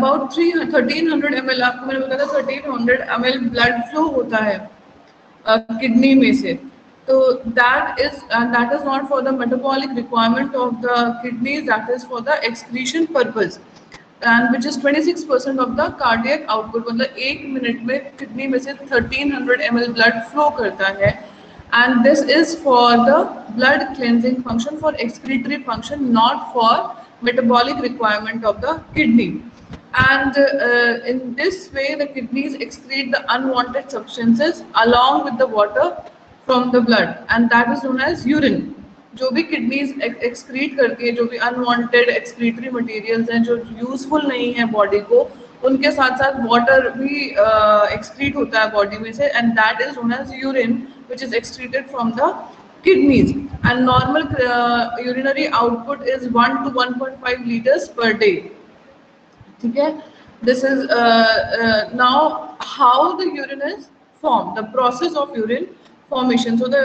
About 1300 ml, आपको मैंने बताया था 1300 ml ब्लड फ्लो होता है किडनी में से. तो that is not for the metabolic requirement of the kidneys, that is for the excretion purpose, and which is 26% of the cardiac output. मतलब 1 मिनट में किडनी में से 1300 ml ब्लड फ्लो करता है, and this is for the blood cleansing function, for excretory function, not for metabolic requirement of the kidney. And in this way the kidneys excrete the unwanted substances along with the water from the blood, and that is known as urine. जो भी kidneys excrete करती है, जो भी unwanted excretory materials हैं जो useful नहीं है बॉडी को, उनके साथ साथ वाटर भी एक्सक्रीट होता है बॉडी में से, and that is known as urine which is excreted from the kidneys. And normal urinary output is 1 to 1.5 liters per day. ठीक है. This is now how the urine is formed, the process of urine formation. So the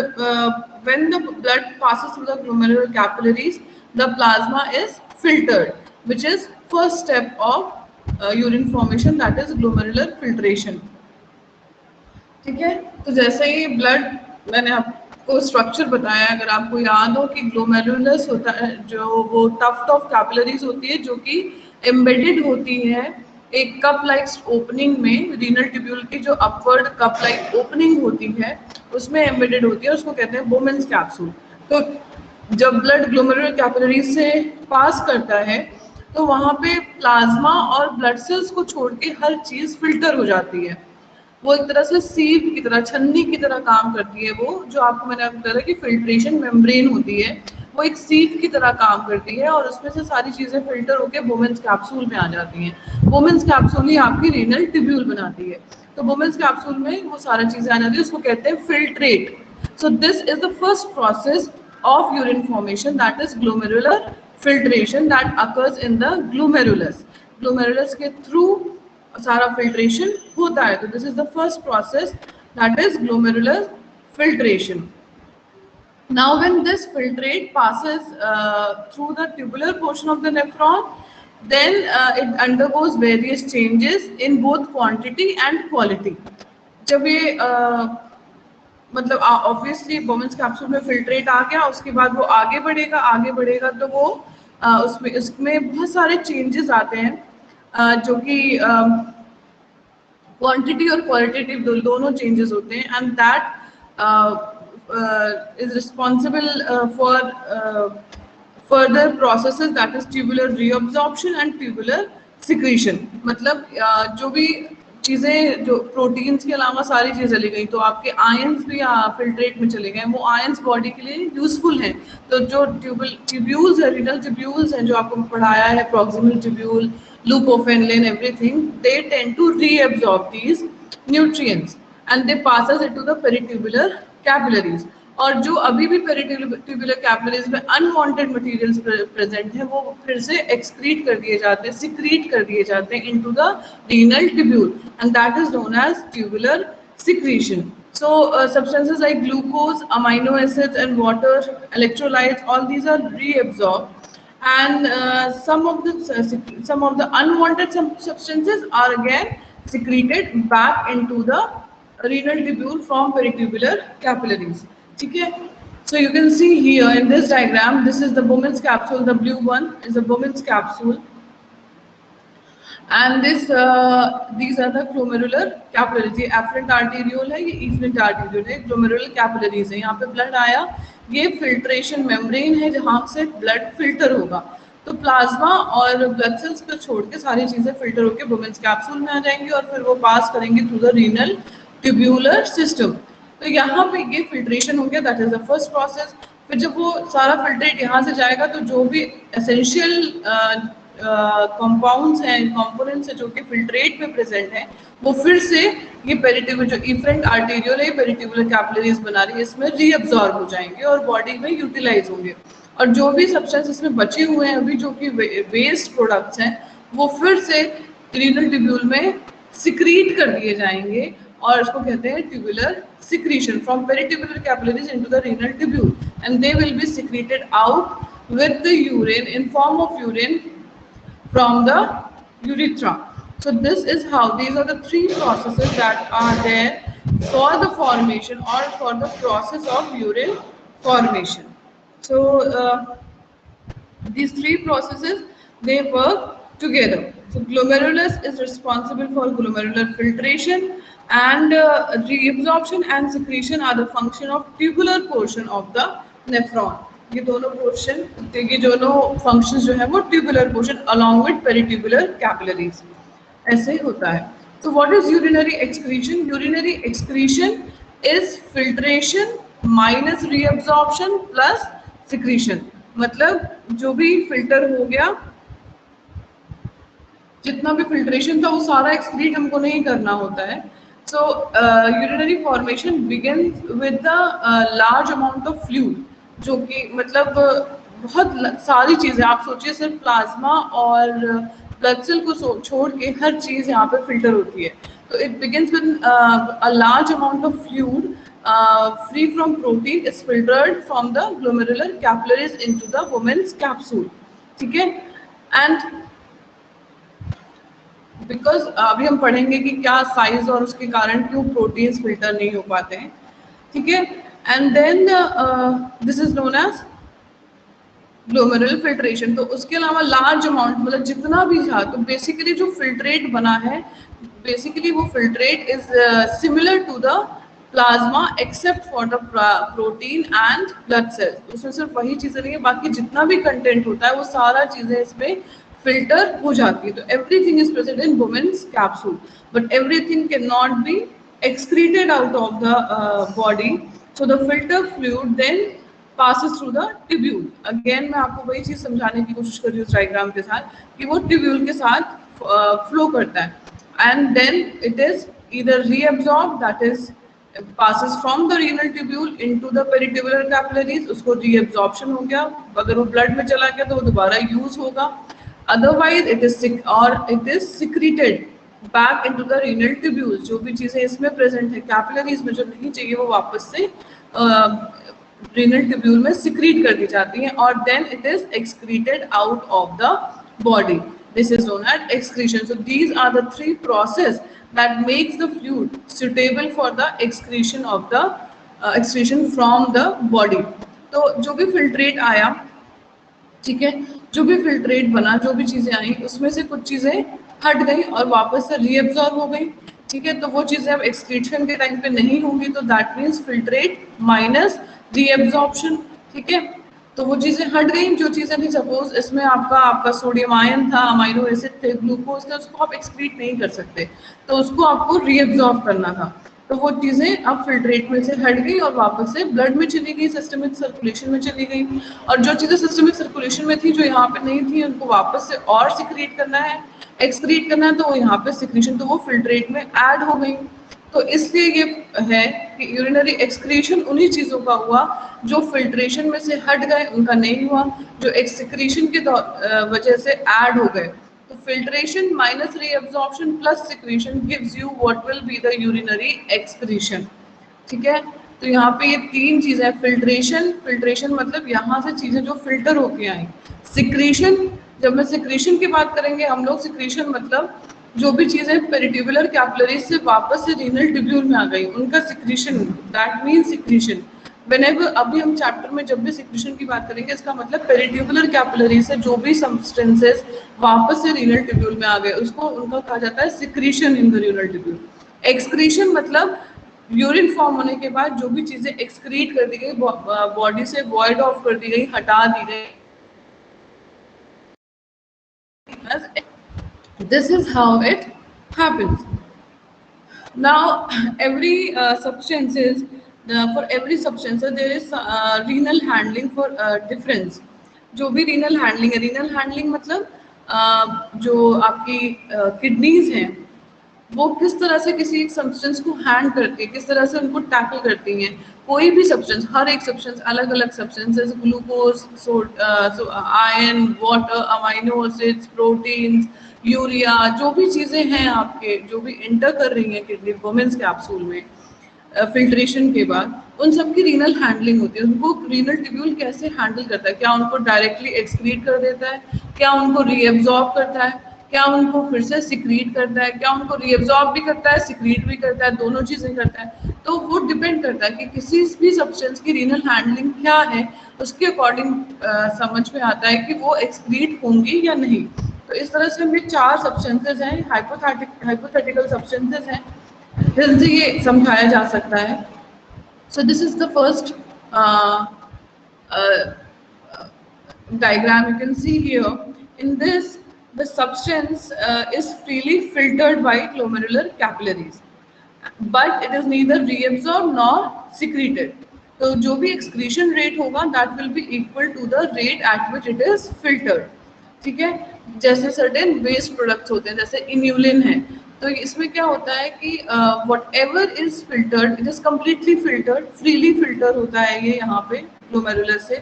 when the blood passes through the glomerular capillaries, the plasma is filtered, which is first step of urine formation, that is glomerular filtration. ठीक है. तो जैसे ही blood, मैंने आपको structure बताया, अगर आपको याद हो कि ग्लोमेरुलस होता है, जो वो टफ्ट ऑफ कैपिलरीज होती है जो कि एम्बेडेड होती है एक कप लाइक ओपनिंग में, रीनल ट्यूब्यूल की जो अपवर्ड कप लाइक ओपनिंग होती है उसमें एम्बेडेड होती है, उसको कहते हैं बोमेन्स कैप्सूल. तो जब ब्लड ग्लोमेरुलर कैपिलरीज से पास करता है तो वहाँ पे प्लाज्मा और ब्लड सेल्स को छोड़ के हर चीज़ फिल्टर हो जाती है. वो एक तरह से सीव की तरह, छन्नी की तरह काम करती है. वो जो आपको मैंने आपको बताया कि फिल्ट्रेशन मेम्ब्रेन होती है, वो एक सीव की तरह काम करती है और उसमें से सारी चीज़ें फिल्टर होकर वुमेन्स कैप्सूल में आ जाती हैं. वुमेन्स कैप्सूल ही आपकी रीनल ट्यूब्यूल बनाती है. तो वुमेन्स कैप्सूल में वो सारी चीज़ें आ जाती है, उसको कहते हैं filtrate. So this is the first process of urine formation, that is glomerular filtration, that occurs in the glomerulus. Glomerulus के through सारा filtration होता है. तो this is the first process, that is glomerular filtration. Now when this filtrate passes through the tubular portion of the nephron, then it undergoes various changes in both quantity and quality. जब ये मतलब obviously women's capsule में filtrate आ गया, उसके बाद वो आगे बढ़ेगा तो वो उसमें बहुत सारे चेंजेस आते हैं जो कि क्वांटिटी और क्वालिटेटिव दोनों चेंजेस होते हैं, and that is responsible for further processes, that is tubular reabsorption and tubular secretion. मतलब जो भी चीज़ें, जो प्रोटीन्स के अलावा सारी चीज़ें चली गई, तो आपके आयंस भी फिल्ट्रेट में चले गए. वो आयंस बॉडी के लिए यूजफुल हैं. तो जो ट्यूब्यूल्स है, रीनल ट्यूब्यूल्स हैं जो आपको पढ़ाया है, प्रॉक्सिमल ट्यूब्यूल, लूकोफेनलिन, everything, they tend to reabsorb these nutrients and they passes into the peritubular capillaries. और जो अभी भी पेरिट्यूबुलर कैपिलरीज में अनवांटेड मटेरियल्स प्रेजेंट है, वो फिर से एक्सक्रीट कर दिए जाते हैं, सिक्रीट कर दिए जाते हैं into the renal tubule, and that is known as tubular secretion. So substances like glucose, amino acids and water, electrolytes, all these are reabsorbed, and some of the unwanted substances are again secreted back into the renal tubule from peritubular capillaries. ठीक है. So you can see here in this diagram, this is the Bowman's capsule. The blue one is the Bowman's capsule, and these are the glomerular capillaries. ये afferent arteriole है, ये efferent arteriole है, glomerular capillaries है. यहाँ पे blood आया, ये filtration membrane है जहाँ से blood filter होगा. तो प्लाज्मा और ब्लड सेल्स को छोड़ के सारी चीजें फिल्टर होकर वुमेन्स कैप्सूल में आ जाएंगी और फिर वो पास करेंगे through the renal tubular system. तो यहाँ पे ये फिल्ट्रेशन हो गया, that is the first process. फिर जब वो सारा फिल्ट्रेट यहाँ से जाएगा तो जो भी एसेंशियल कंपाउंड्स हैं, कंपोनेंट्स हैं जो कि फिल्ट्रेट में प्रेजेंट हैं, वो फिर से ये पेरिट्यूबुलर, जो इफरेंट आर्टेरियोल है, पेरिट्यूबुलर कैपिलरीज बना रही है, इसमें रीअब्सॉर्ब हो जाएंगे और बॉडी में यूटिलाइज होंगे. और जो भी सब्सटेंस इसमें बचे हुए हैं अभी, जो कि वेस्ट प्रोडक्ट्स हैं, वो फिर से रीनल ट्यूब्यूल में सिक्रीट कर दिए जाएंगे और इसको कहते हैं tubular secretion from peritubular capillaries into the renal tubule, and they will be secreted out with the urine in form of urine from the urethra. So this is how, these are the three processes that are there for the formation or for the process of urine formation. So these three processes, they work together. So glomerulus is responsible for glomerular filtration, and reabsorption and secretion are the function of tubular portion of the nephron. ये दोनों portion, ये दोनों functions जो है वो tubular portion along with peritubular capillaries ऐसे होता है. So what is urinary excretion? Urinary excretion is filtration minus reabsorption plus secretion. मतलब जो भी फिल्टर हो गया, जितना भी फिल्ट्रेशन था वो सारा एक्सक्रीट हमको नहीं करना होता है. So urinary formation begins with the large amount of fluid, जो कि मतलब बहुत सारी चीज़ें, आप सोचिए सिर्फ प्लाज्मा और ब्लड सेल को छोड़ के हर चीज़ यहाँ पे फिल्टर होती है. तो it begins with a large amount of fluid free from protein is filtered from the glomerular capillaries into the woman's capsule. ठीक है. एंड बिकॉज अभी हम पढ़ेंगे कि क्या साइज और उसके कारण क्यों प्रोटीन्स फिल्टर नहीं हो पाते हैं. ठीक है. And then this is known as glomerular filtration. तो उसके अलावा लार्ज अमाउंट, मतलब जितना भी था, तो बेसिकली जो फिल्ट्रेट बना है, बेसिकली वो filtrate is similar to the plasma except for the protein and blood cells. उसमें सिर्फ वही चीज़ें नहीं है, बाकी जितना भी कंटेंट होता है वो सारा चीज़ें इसमें फिल्टर हो जाती है. तो everything is present in Bowman's capsule, but everything can not be excreted out of the body. So the filter fluid then passes through the tubule. Again मैं आपको वही चीज़ समझाने की कोशिश कर रही हूँ इस डायग्राम के साथ, कि वो ट्यूब्यूल के साथ फ्लो करता है. And then it is either reabsorbed, that is passes from the renal tubule into the peritubular capillaries. उसको reabsorption हो गया, अगर वो ब्लड में चला गया तो वो दोबारा यूज होगा. Otherwise it is secreted back into the renal tubules. जो भी चीजें इसमें प्रेजेंट है कैपिलरीज में जो नहीं चाहिए वो वापस से renal tubule में secrete कर दी जाती हैं, और then it is excreted out of the body. This is known as excretion. So these are the three processes that makes the fluid suitable for the excretion of the excretion from the body. तो जो भी filtrate आया, ठीक है, जो भी filtrate बना, जो भी चीज़ें आई, उसमें से कुछ चीज़ें हट गई और वापस से रीअब्जॉर्ब हो गई. ठीक है. तो वो चीज़ें अब एक्सक्रीशन के टाइम पे नहीं होंगी, तो that means filtrate minus reabsorption. ठीक है. तो वो चीज़ें हट गई. जो चीज़ें थी, सपोज इसमें आपका सोडियम आयन था, अमाइनो एसिड थे, ग्लूकोज थे, उसको आप एक्सक्रीट नहीं कर सकते, तो उसको आपको रीअब्जॉर्ब करना था. तो वो चीज़ें अब फिल्ट्रेट में से हट गई और वापस से ब्लड में चली गई, सिस्टमिक सर्कुलेशन में चली गई. और जो चीज़ें सिस्टमिक सर्कुलेशन में थी, जो यहाँ पे नहीं थी, उनको वापस से और सिक्रीट करना है, एक्सक्रीट करना है, तो यहाँ पे सिक्रीशन, तो वो फिल्ट्रेट में ऐड हो गई. तो इसलिए ये है कि यूरिनरी एक्सक्रीशन उन्हीं चीज़ों का हुआ जो फिल्ट्रेशन में से हट गए, उनका नहीं हुआ, जो एक्सक्रीशन के वजह से ऐड हो गए. तो filtration minus reabsorption plus secretion gives you what will be the urinary excretion. ठीक है. तो यहाँ पे ये तीन चीज़ें हैं. फिल्ट्रेशन मतलब यहाँ से चीज़ें जो फिल्टर होके आई. सिक्रीशन, जब मैं सिक्रीशन की बात करेंगे हम लोग, सिक्रीशन मतलब जो भी चीज़ें पेरिट्यूबुलर कैपिलरीज से वापस से रीनल ट्यूब्यूल में आ गई, उनका secretion, that means secretion. Whenever, अभी हम चैप्टर में जब भी सिक्रीशन की बात करेंगे, इसका मतलब पेरिट्यूबुलर कैपिलरी से जो भी सब्सटेंसेस वापस से रीनल ट्यूब्यूल में आ गए, उसको उनका कहा जाता है secretion in the renal tubule. Excretion मतलब यूरिन फॉर्म होने के बाद जो भी चीज़ें एक्सक्रीट कर दी गई, बॉडी से वॉइड ऑफ कर दी गई, हटा दी गई. This is how it happens. Now, every substances, for every substance there is renal handling for difference. जो भी renal handling है, renal handling मतलब जो आपकी किडनीज हैं, वो किस तरह से किसी एक सब्सटेंस को हैंड करती है, किस तरह से उनको टैकल करती हैं. कोई भी सब्सटेंस, हर एक सब्सटेंस अलग अलग substances, glucose, iron, water, amino acids, proteins, urea, जो भी चीज़ें हैं आपके, जो भी इंटर कर रही हैं किडनी वुमेन्स कैप्सूल में फिल्ट्रेशन के बाद, उन सब की रीनल हैंडलिंग होती है. उनको रीनल ट्यूब्यूल कैसे हैंडल करता है, क्या उनको डायरेक्टली एक्सक्रीट कर देता है, क्या उनको रीएब्जॉर्ब करता है, क्या उनको फिर से सिक्रीट करता है, क्या उनको रीअब्जॉर्ब भी करता है, सिक्रीट भी करता है, दोनों चीज़ें करता है। तो वो डिपेंड करता है कि किसी भी सब्सटेंस की रीनल हैंडलिंग क्या है, उसके अकॉर्डिंग समझ में आता है कि वो एक्सक्रीट होंगी या नहीं। तो इस तरह से हमें 4 सब्सटेंसेज हैं, हाइपोथेटिकल सब्सटेंसेज हैं, जिनसे ये समझाया जा सकता है। So this is the first uh, diagram you can see here. In this, the substance is freely filtered by glomerular capillaries, but it is neither reabsorbed nor secreted. तो जो भी excretion rate होगा that will be equal to the rate at which it is filtered. ठीक है, जैसे certain waste products होते हैं, जैसे इन्यूलिन है, तो इसमें क्या होता है कि what ever is filtered, it is completely filtered, freely filter होता है ये यहाँ पे ग्लोमेरुलर से।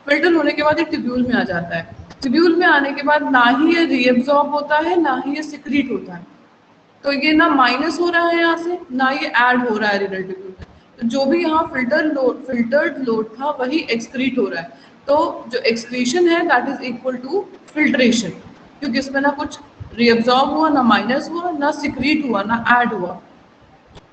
फिल्टर होने के बाद ये ट्यूब्यूल में आ जाता है। ट्यूब्यूल में आने के बाद ना ही ये रीअब्जॉर्ब होता है, ना ही ये सिक्रीट होता है। तो ये ना माइनस हो रहा है यहाँ से, ना ये ऐड हो रहा है रिनल ट्यूब्यूल में। तो जो भी यहाँ फिल्टर्ड लोड था वही एक्सक्रीट हो रहा है। तो जो एक्सक्रीशन है that is equal to filtration, क्योंकि इसमें ना कुछ रीअब्जॉर्ब हुआ, ना माइनस हुआ, ना सिक्रीट हुआ, ना ऐड हुआ।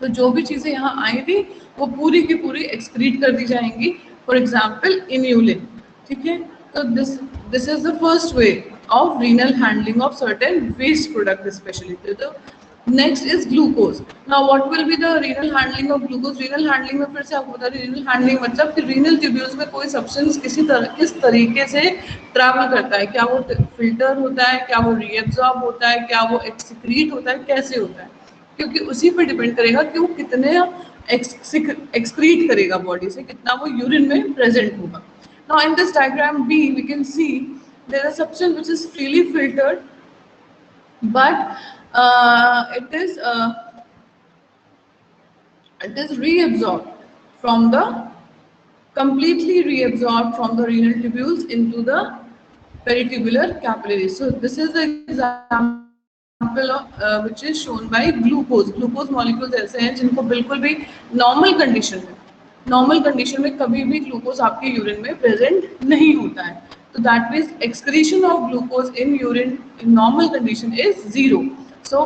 तो जो भी चीज़ें यहाँ आई थी वो पूरी की पूरी एक्सक्रीट कर दी जाएंगी। फॉर एग्जाम्पल इन्यूलिन, ठीक है। तो this is the first way of renal handling of certain waste product specially. तो next is glucose. Now what will be the renal handling of glucose? Renal handling में फिर से आपको बता दें, रीनल हैंडलिंग मतलब कि रीनल ट्यूब्यूल्स में कोई सब्सटेंस किस तरीके से ट्रैवल करता है, क्या वो फिल्टर होता है, क्या वो रीएब्जॉर्ब होता है, क्या वो एक्सक्रीट होता है, कैसे होता है, क्योंकि उसी पर डिपेंड करेगा कि वो कितने एक्सक्रीट करेगा बॉडी से, कितना वो यूरिन में प्रेजेंट होगा। Now in this diagram B we can see there is substance which is freely filtered, but it is reabsorbed from the completely reabsorbed from the renal tubules into the peritubular capillaries. So this is the example of which is shown by glucose. Glucose molecules ऐसे हैं जिनको बिल्कुल भी normal condition में कभी भी glucose आपके urine में प्रेजेंट नहीं होता है। तो that means excretion of glucose in urine in normal condition is 0। सो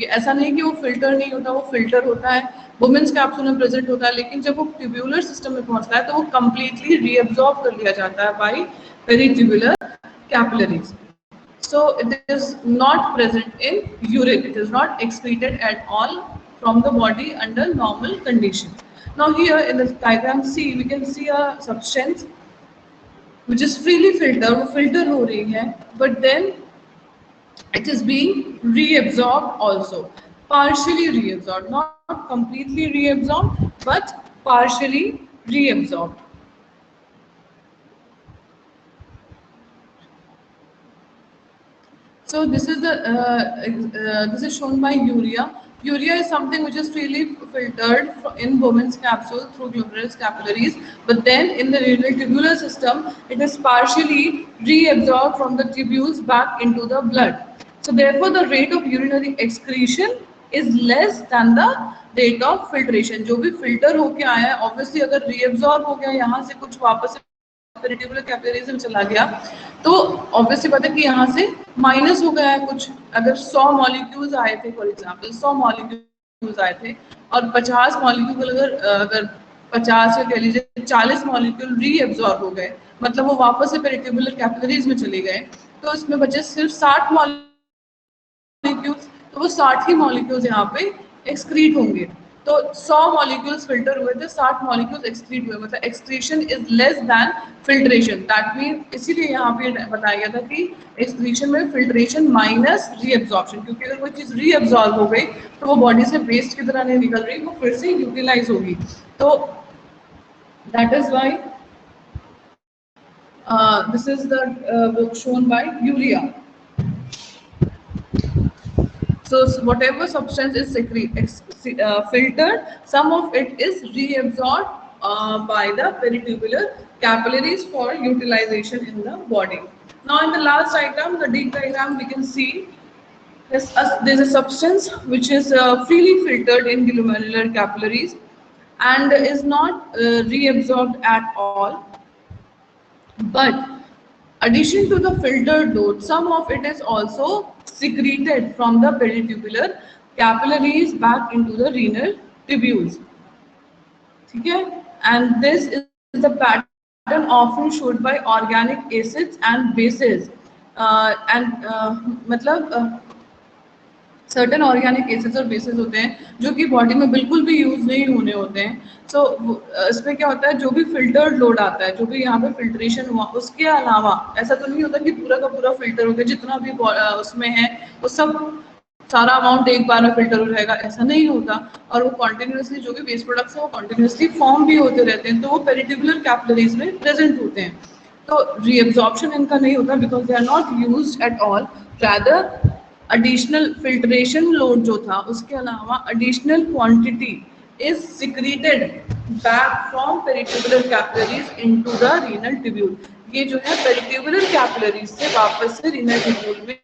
ऐसा नहीं कि वो फिल्टर नहीं होता, वो फिल्टर होता है, वुमेन्स कैप्सूल में प्रेजेंट होता है, लेकिन जब वो ट्यूब्यूलर सिस्टम में पहुंचता है तो वो कम्प्लीटली रीअब्जॉर्ब कर लिया जाता है by peritubular capillaries. So it is not present in urine, it is not excreted at all from the body under normal conditions. Now here in the diagram C we can see a substance which is freely filtered, वो filter हो रही है, but then it is being reabsorbed also, partially reabsorbed, not completely reabsorbed but partially reabsorbed. So this is this is shown by urea. Urea is something which is freely filtered in Bowman's capsule through glomerulus capillaries, but then in the renal tubular system, it is partially reabsorbed from the tubules back into the blood. So therefore, the rate of urinary excretion is less than the rate of filtration. जो भी filter होके आया है, obviously अगर reabsorb हो गया यहाँ से कुछ वापस पेरिट्यूबुलर कैपिलरीज में चला गया तो ऑब्वियसली बात है कि यहाँ से माइनस हो गया है कुछ। अगर 100 मॉलिक्यूल्स आए थे, फॉर एग्जांपल 100 मॉलिक्यूल्स आए थे और 50 मॉलिक्यूल अगर 50 या कह लीजिए 40 मॉलिक्यूल रीएब्जॉर्ब हो गए, मतलब वो वापस से पेरिट्यूबुलर कैपिलरीज में चले गए, तो इसमें बचे सिर्फ 60 मॉलिक्यूल्स। तो वो 60 ही मॉलिक्यूल्स यहाँ पे एक्सक्रीट होंगे। तो 100 मॉलिक्यूल्स फिल्टर हुए थे, 60 मॉलिक्यूल्स एक्सक्रीट हुए, मतलब excretion is less than filtration. That mean इसीलिए यहाँ पे बताया गया था कि एक्सक्रीशन में फिल्ट्रेशन माइनस रीअब्जॉर्प्शन, क्योंकि अगर कोई चीज़ रीअब्जॉर्ब हो गई तो वो बॉडी से वेस्ट की तरह नहीं निकल रही, वो फिर से यूटिलाइज होगी। तो that is why this is the shown by urea. So whatever substance is filtered, some of it is reabsorbed by the peritubular capillaries for utilization in the body. Now in the last diagram, the D diagram, we can see there's a substance which is freely filtered in glomerular capillaries and is not reabsorbed at all. But addition to the filtered load, some of it is also secreted from the peritubular capillaries back into the renal tubules. ठीक है? And this is the pattern often showed by organic acids and bases. मतलब certain organic acids और basis होते हैं जो कि body में बिल्कुल भी यूज नहीं होने होते हैं. सो इसमें क्या होता है, जो भी फिल्टर्ड लोड आता है, जो भी यहाँ पे फिल्ट्रेशन हुआ, उसके अलावा ऐसा तो नहीं होता कि पूरा का पूरा फिल्टर हो गया, जितना भी उसमें है वो सब सारा अमाउंट एक बार में फिल्टर हो जाएगा, ऐसा नहीं होता. और वो कॉन्टिन्यूसली जो भी वेस्ट प्रोडक्ट्स हैं वो कॉन्टिन्यूसली फॉर्म भी होते रहते हैं, तो वो पेरिट्यूबुलर कैपिलरीज में प्रेजेंट होते हैं. तो रीएब्जॉर्प्शन इनका नहीं होता because they are not used at all. Rather additional filtration load जो था उसके अलावा additional quantity is secreted back from peritubular capillaries into the renal tubule. ये जो है पेरिट्यूबुलर कैपिलरीज से वापस से रीनल ट्यूब्यूल में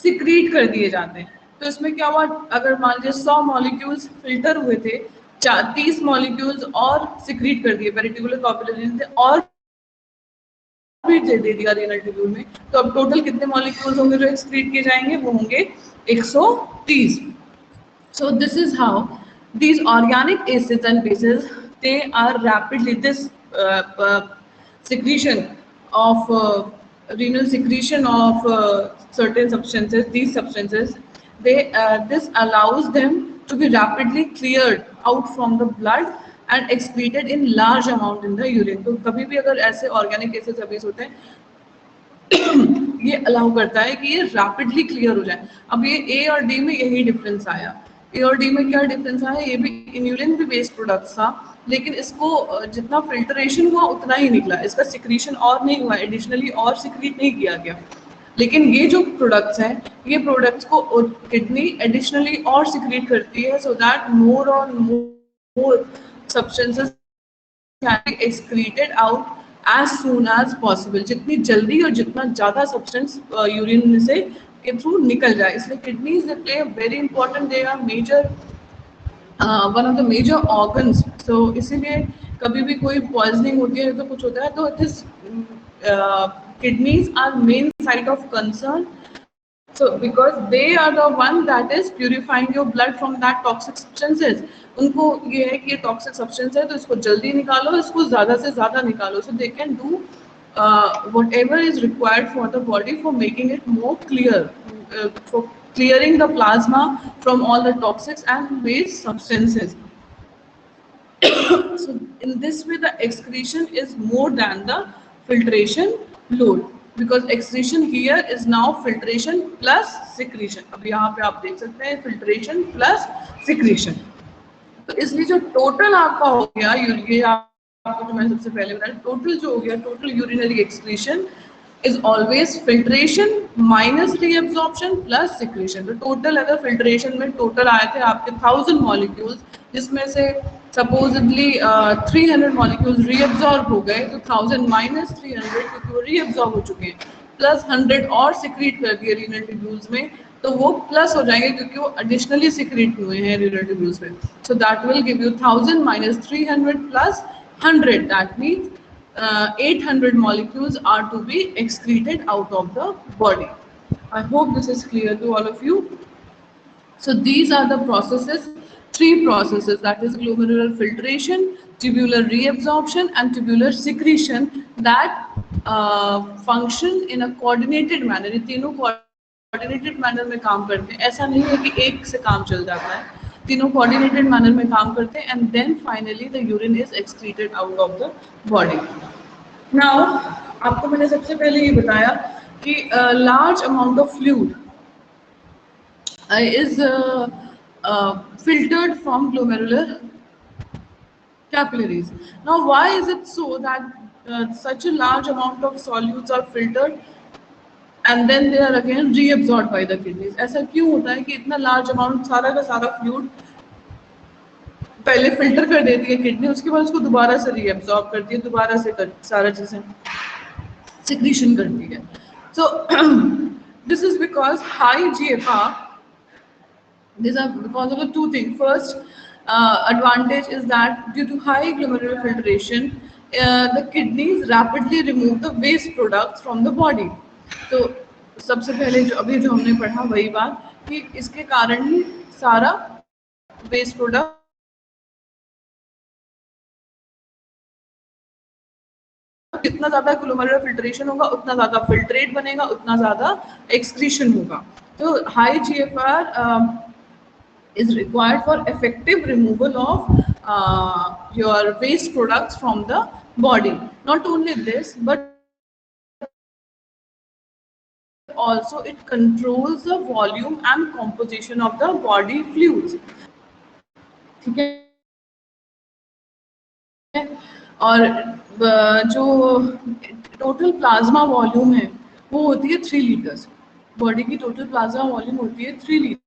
सिक्रीट कर दिए जाते हैं. तो इसमें क्या हुआ, अगर मान लीजिए 100 मॉलिक्यूल्स फिल्टर हुए थे, 30 मॉलिक्यूल्स और सिक्रीट कर दिए पेरिट्यूबुलर कैपिलरीज से और भी दे दिया रीनल ट्यूब्यूल में, तो अब टोटल कितने मॉलिक्यूल्स होंगे जो एक्सक्रीट किए जाएंगे, वो होंगे 130. सो this is how these organic acids and bases, they are rapidly this secretion of renal secretion of certain substances, these substances, they this allows them to be rapidly cleared out from the blood and excreted in large amount in the urine. तो कभी भी अगर ऐसे organic acids अभी होते हैं ये allow करता है कि ये रैपिडली क्लियर हो जाए. अब ये ए और डी में यही डिफरेंस आया. ए और डी में क्या डिफरेंस आया, ये भी इन्यूलिन भी बेस्ड प्रोडक्ट था, लेकिन इसको जितना फिल्ट्रेशन हुआ उतना ही निकला, इसका सिक्रीशन और नहीं हुआ, एडिशनली और सिक्रीट नहीं किया गया. लेकिन ये जो प्रोडक्ट्स हैं, ये प्रोडक्ट्स को किडनी एडिशनली और सिक्रीट करती है, सो दैट मोर और मोर substances can be excreted out as soon as possible. जितनी जल्दी और जितना ज़्यादा सब्सटेंस यूरिन में से के थ्रू निकल जाए. इसलिए kidneys they play very important, they are major one of the major organs. तो इसीलिए कभी भी कोई पॉइजनिंग होती है तो कुछ होता है तो this kidneys are main site of concern. So because they are the one that is purifying your blood from that toxic substances. उनको ये है कि ये टॉक्सिक सब्सटेंस है तो इसको जल्दी निकालो, इसको ज़्यादा से ज़्यादा निकालो. So they can do whatever is required for the body for making it more clear, for clearing the plasma from all the toxics and waste substances. So in this way the excretion is more than the filtration load, because excretion here is now filtration plus secretion. अब यहाँ पे आप देख सकते हैं filtration plus secretion. तो इसलिए जो टोटल आपका हो गया ये आपको जो मैंने सबसे पहले बताया, टोटल जो हो गया total urinary excretion is always filtration minus reabsorption plus secretion. तो टोटल अगर फिल्ट्रेशन में टोटल आए थे आपके 1000 मॉलिक्यूल्स, जिसमें से सपोजिटली 300 मॉलिक्यूल्स रीअब्जॉर्ब हो गए, तो 1000 माइनस 300 क्योंकि वो रीअब्जॉर्ब हो चुके हैं, प्लस 100 और सिक्रीट कर दिए रीनल ट्यूब्यूल्स में, तो वो प्लस हो जाएंगे क्योंकि वो एडिशनली सिक्रीट हुए हैं रीनल ट्यूब्यूल्स में. So that will give you 1000 minus 300 plus 100, that means 800 molecules are to be excreted out of the body. I hope this is clear to all of you. So these are the processes, 3 processes, that is glomerular filtration, tubular reabsorption and tubular secretion, that function in a coordinated manner. ये तीनों coordinated manner में काम करते हैं. ऐसा नहीं है कि एक से काम चल जाता है, तीनों coordinated manner में काम करते हैं, and then finally the urine is excreted out of the body. Now आपको मैंने सबसे पहले ये बताया कि large amount of fluid is filtered from glomerular capillaries. Now why is it so that such a large amount of solutes are filtered and then they are again reabsorbed by the kidneys? ऐसा क्यों होता है कि इतना large amount सारा का सारा fluid पहले फिल्टर कर देती है किडनी, उसके बाद उसको दोबारा से रीअब्सॉर्ब करती है, दोबारा से सारा चीजें सिक्रीशन करती है. सो this is because high GFR. These are because of the 2 things. First advantage is that due to high glomerular filtration, the kidneys rapidly remove the waste products from the body. So सबसे पहले जो हमने पढ़ा वही बात कि इसके कारण ही सारा वेस्ट प्रोडक्ट जितना ज्यादा ग्लोमेरुलर फिल्ट्रेशन होगा उतना ज्यादा फिल्ट्रेट बनेगा, उतना ज्यादा एक्सक्रीशन होगा। तो high GFR is required for effective removal of your waste products from the body. Not only this, but also it controls the volume and composition of the body fluids. ठीक है। और जो total plasma volume है वो होती है 3 litres. Body की total plasma volume होती है 3 litres.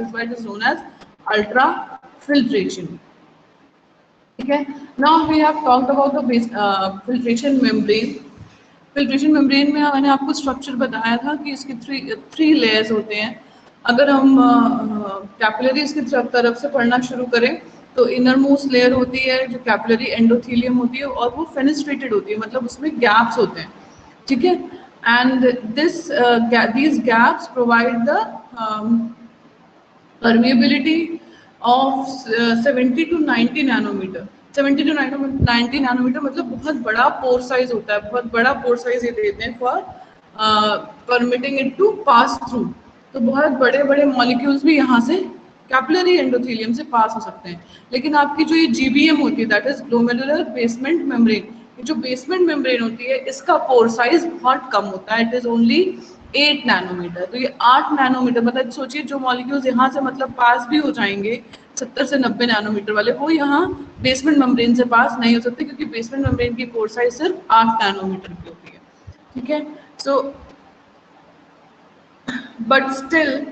is why it is known as ultrafiltration. Okay, now we have talked about the filtration membrane. Filtration membrane में मैंने आपको स्ट्रक्चर बताया था कि इसके थ्री लेयर्स होते हैं. अगर हम कैपिलरीज की तरफ से पढ़ना शुरू करें तो इनर मोस्ट लेयर होती है जो कैपिलरी एंडोथेलियम होती है और वो फेनेस्ट्रेटेड होती है, मतलब उसमें गैप्स होते हैं. ठीक है, and these gaps provide the permeability of 70 to 90 nanometer. 70 to 90 nanometer मतलब बहुत बड़ा पोर साइज होता है, बहुत बड़ा पोर साइज ये देते हैं for permitting it to pass through. तो बहुत बड़े बड़े मॉलिक्यूल्स भी यहाँ से कैपिलरी एंडोथेलियम से पास हो सकते हैं. लेकिन आपकी जो ये GBM होती है, that is glomerular basement membrane, जो बेसमेंट मेम्ब्रेन होती है इसका पोर साइज बहुत कम होता है. It is only 8 nanometer. तो ये 8 नैनोमीटर मतलब सोचिए जो मॉलिक्यूल्स यहाँ से मतलब पास भी हो जाएंगे 70 से 90 नैनोमीटर वाले, वो यहाँ बेसमेंट मेम्ब्रेन से पास नहीं हो सकते क्योंकि बेसमेंट मेम्ब्रेन की पोर साइज सिर्फ 8 नैनोमीटर की होती है. ठीक है, so but still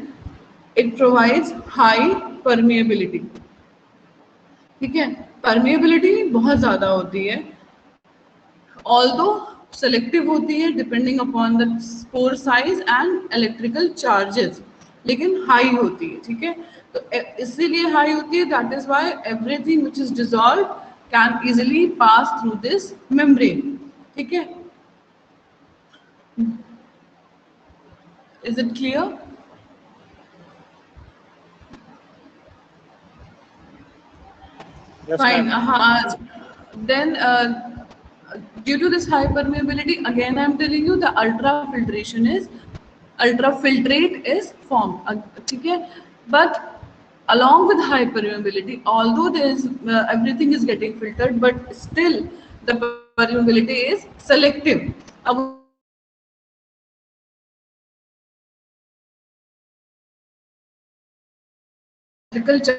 it provides high permeability. ठीक है, परमिएबिलिटी बहुत ज्यादा होती है, ऑल्दो सेलेक्टिव होती है depending upon the pore size and electrical charges, लेकिन हाई होती है. ठीक है, तो इसीलिए हाई होती है. That is why everything which is dissolve can easily pass through this membrane. ठीक है, is it clear? Fine. Then due to this high permeability, again I am telling you the ultrafiltrate is formed. Okay, but along with high permeability, although there is everything is getting filtered, but still the permeability is selective. Electrical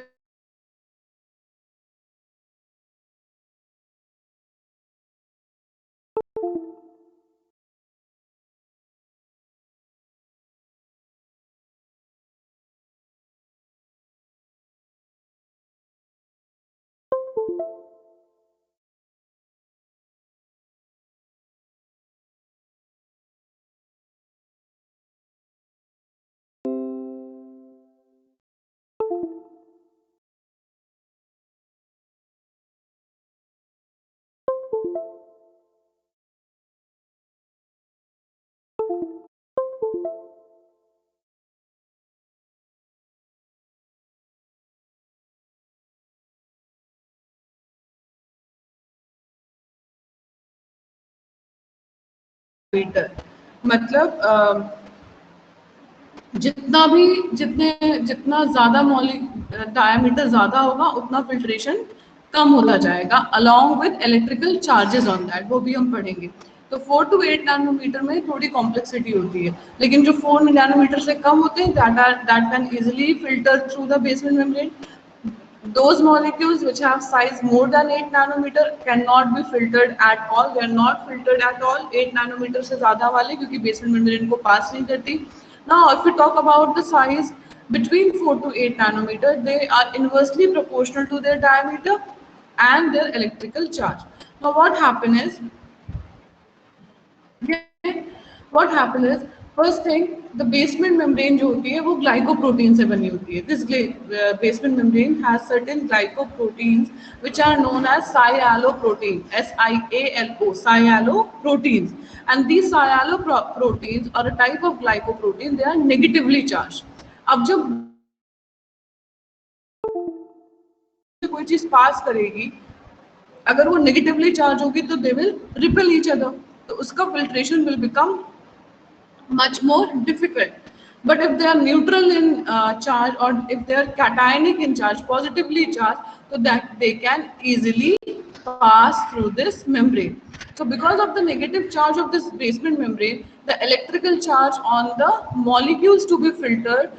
meter मतलब जितना ज्यादा diameter ज्यादा होगा उतना filtration कम होता जाएगा along with electrical charges on that, वो भी हम पढ़ेंगे. तो 4 to 8 नैनोमीटर में थोड़ी कॉम्प्लेक्सिटी होती है, लेकिन जो 4 नैनोमीटर से कम होते हैं that can easily filter through the basement membrane. Those molecules which have size more than 8 nanometer cannot be filtered at all. They are not filtered at all 8 nanometer से ज़्यादा वाले, क्योंकि बेसमेंट मेम्ब्रेन को पास नहीं करती. Now if we talk about the size between 4 to 8 nanometer, they are inversely proportional to their diameter and their electrical charge. Now what happens is first thing, the basement membrane जो होती है वो glycoprotein से बनी होती है. This basement membrane has certain glycoproteins which are known as sialoprotein, SIALO, sialoproteins. And these sialoproteins are a type of glycoprotein. They are negatively charged. अब जब कोई चीज पास करेगी, अगर वो नेगेटिवली चार्ज होगी तो they will repel each other, तो उसका filtration will become much more difficult. But if they are neutral in charge, or if they are cationic in charge, positively charged, so that they can easily pass through this membrane. So because of the negative charge of this basement membrane, the electrical charge on the molecules to be filtered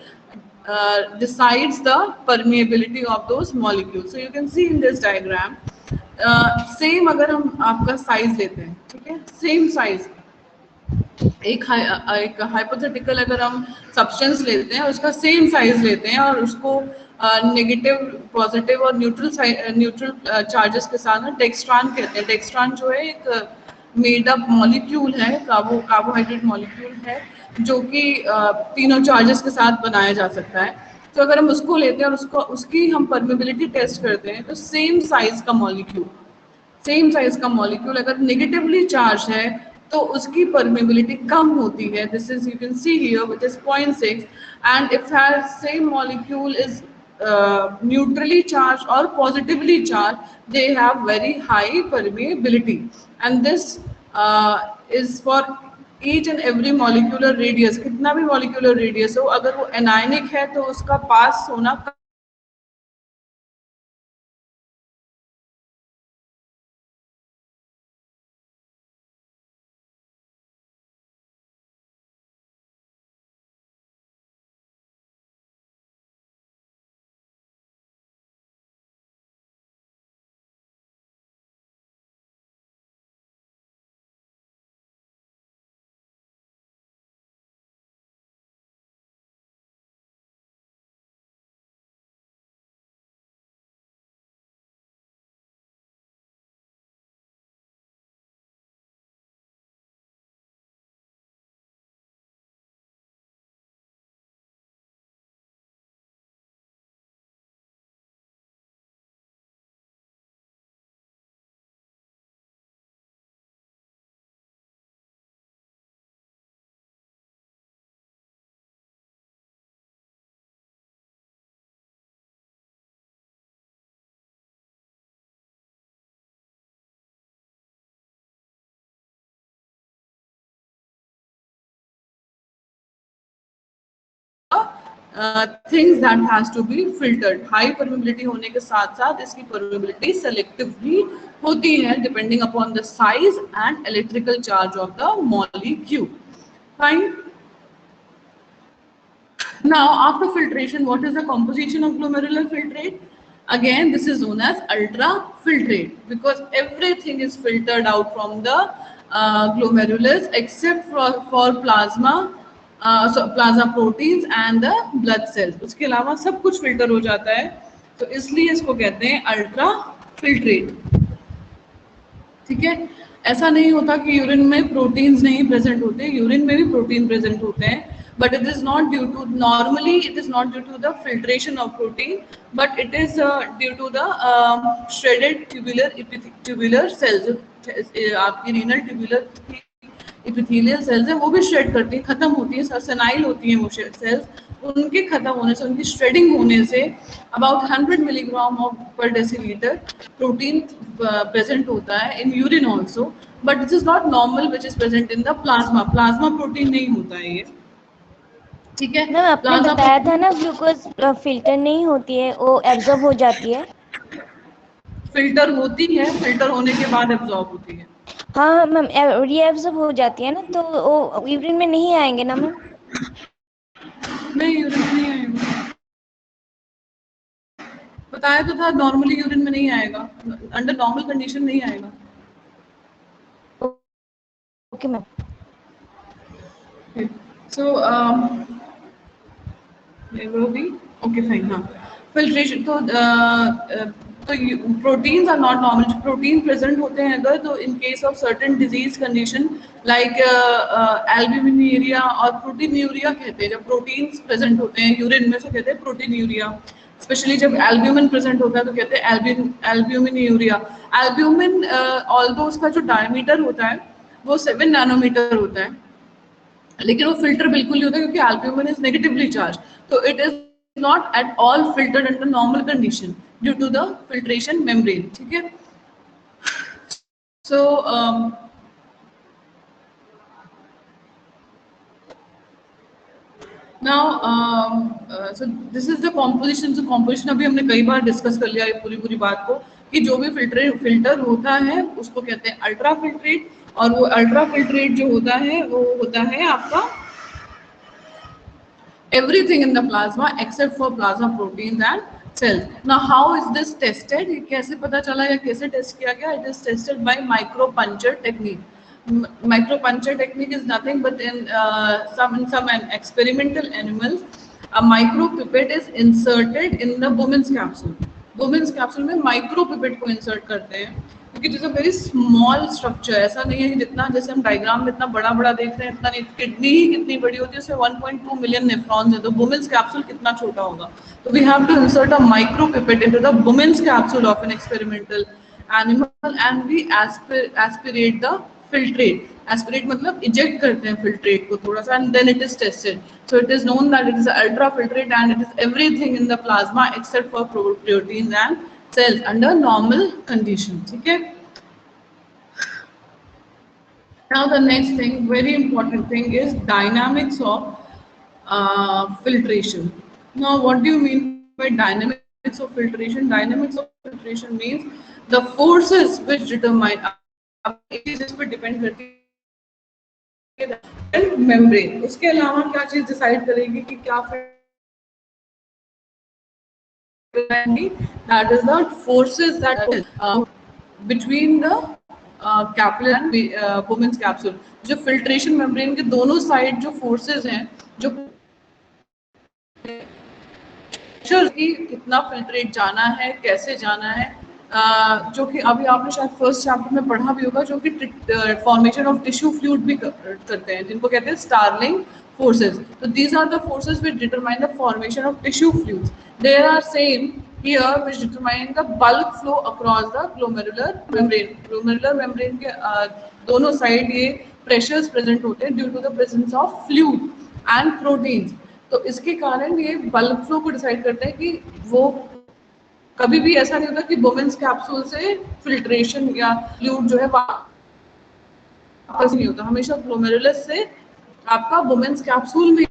decides the permeability of those molecules. So you can see in this diagram, same अगर हम आपका size लेते हैं, ठीक है, same size, एक hypothetical अगर हम सब्सटेंस लेते हैं, उसका सेम साइज लेते हैं और उसको नेगेटिव, पॉजिटिव और न्यूट्रल चार्जेस के साथ ना डेक्स्ट्रान कहते हैं। डेक्स्ट्रान जो है एक मेड अप मॉलिक्यूल है, कार्बोहाइड्रेट मॉलिक्यूल है, जो कि तीनों चार्जेस के साथ बनाया जा सकता है। तो अगर हम उसको लेते हैं और उसकी हम परमेबिलिटी टेस्ट करते हैं, तो सेम साइज का मॉलिक्यूल अगर नेगेटिवली चार्ज है तो उसकी परमेबिलिटी कम होती है। This is, you can see here, which is 0.6, and if has same molecule is neutrally charge और positively charge, they have very high permeability, and this is for each and every molecular radius. कितना भी molecular radius हो, अगर वो anionic है तो उसका pass होना things that has to be filtered. High permeability होने के साथ साथ इसकी परमेबिलिटी सेलेक्टिव भी होती है, depending upon the size and electrical charge of the molecule. Fine. Now, after filtration, what is the composition of glomerular filtrate? Again, this is known as ultrafiltrate, because everything is filtered out from the glomerulus except for plasma, so plasma proteins and the blood cells. उसके अलावा सब कुछ filter हो जाता है, तो इसलिए इसको कहते हैं ultrafiltrate। ठीक है। ऐसा नहीं होता कि यूरिन में प्रोटीन्स नहीं प्रेजेंट होते, यूरिन में भी प्रोटीन प्रेजेंट होते हैं, but it is not due to, normally it is not due to the filtration of protein, but it is due to the shredded tubular cells। आपकी renal tubular epithelial cells है, वो भी shred करती है, खत्म होती है, सेनाइल होती है वो सेल्स, उनके खत्म होने से, उनकी श्रेडिंग होने से अबाउट 100 मिलीग्राम ऑफ पर डेसीलीटर प्रोटीन प्रेजेंट होता है in urine also, but this is not normal which is present in the plasma. Plasma protein नहीं होता है ये। ठीक है मैम, आपने बताया था ना ग्लूकोज फिल्टर नहीं होती है, वो एब्जॉर्ब हो जाती है। फिल्टर होती है, फिल्टर होने के बाद एब्जॉर्ब होती है। हाँ मैम, रीएब्जॉर्ब हो जाती है ना, तो वो यूरिन में नहीं आएंगे ना मैम? नहीं, यूरिन में नहीं आएगा, बताया तो था, नॉर्मली यूरिन में नहीं आएगा, अंडर नॉर्मल कंडीशन नहीं आएगा। Okay ma'am. So there will be, okay fine, हाँ, filtration। तो proteins are not normal. Protein present होते हैं अगर, तो in case of certain disease condition like albuminuria और प्रोटीनयूरिया कहते हैं, जब प्रोटीन्स प्रेजेंट होते हैं यूरिन में, तो कहते हैं प्रोटीनयूरिया। स्पेशली जब एल्ब्यूमिन प्रेजेंट होता है तो कहते हैं एल्ब्यूमिनयूरिया। एल्ब्यूमिन ऑल्दो उसका जो डायमीटर होता है वो 7 नैनोमीटर होता है, लेकिन वो फिल्टर बिल्कुल नहीं होता क्योंकि एल्ब्यूमिन इज नेगेटिवली चार्ज, तो it is not at all filtered under normal condition due to the filtration membrane. ठीक है। So now so this is the composition. जो कॉम्पोजिशन अभी हमने कई बार डिस्कस कर लिया है पूरी बात को, कि जो भी फिल्टर होता है उसको कहते हैं अल्ट्रा फिल्ट्रेट, और वो अल्ट्रा फिल्ट्रेट जो होता है वो होता है आपका everything in the plasma except for plasma proteins and cells. Now how is this tested? ये कैसे पता चला या कैसे टेस्ट किया गया? It is tested by micropuncture technique. Micropuncture technique is nothing but in some experimental animals, a micropipette is inserted in the Bowman's capsule. Bowman's capsule में micropipette को insert करते हैं क्योंकि it is a very small structure, ऐसा नहीं है कि जितना जैसे हम डायग्राम में इतना बड़ा बड़ा देख रहे हैं इतना नहीं, किडनी ही कितनी बड़ी होती है, उसमें 1.2 मिलियन नेफ्रॉन्स है, तो Bowman's कैप्सूल कितना छोटा होगा, तो we have to insert a micropipette into the Bowman's capsule of an experimental animal and we aspirate the filtrate. Aspirate मतलब इजेक्ट करते हैं फिल्ट्रेट को थोड़ा सा, and then it is tested. So it is known that it is ultra filtrate and it is everything in the plasma except for proteins and cells under normal conditions. Okay. Now the next thing, very important thing, is dynamics of filtration. Now what do you mean by dynamics of filtration? Dynamics of filtration means the forces which determine, इस पर depend करती है membrane. उसके अलावा क्या चीज decide करेगी कि क्या that is the forces that between the capillary and Bowman's capsule. जो filtration membrane के दोनों साइड जो forces हैं, जो कितना filtrate जाना है, कैसे जाना है, जो कि अभी आपने शायद फर्स्ट चैप्टर में पढ़ा भी होगा, जो कि फॉर्मेशन ऑफ टिश्यू फ्लूइड भी करते हैं, जिनको कहते हैं Starlink forces. So these are the forces which determine the formation of tissue fluids. They are same here which determine the bulk flow across the glomerular membrane. Glomerular membrane के दोनों side ये pressures present होते हैं due to the presence of fluid and proteins. तो इसके कारण ये bulk flow को decide करते हैं कि वो कभी भी ऐसा नहीं होता कि Bowman's कैप्सूल से फिल्ट्रेशन या फ्लूइड जो है वापस नहीं होता, हमेशा ग्लोमेरुलस से आपका Bowman's कैप्सूल में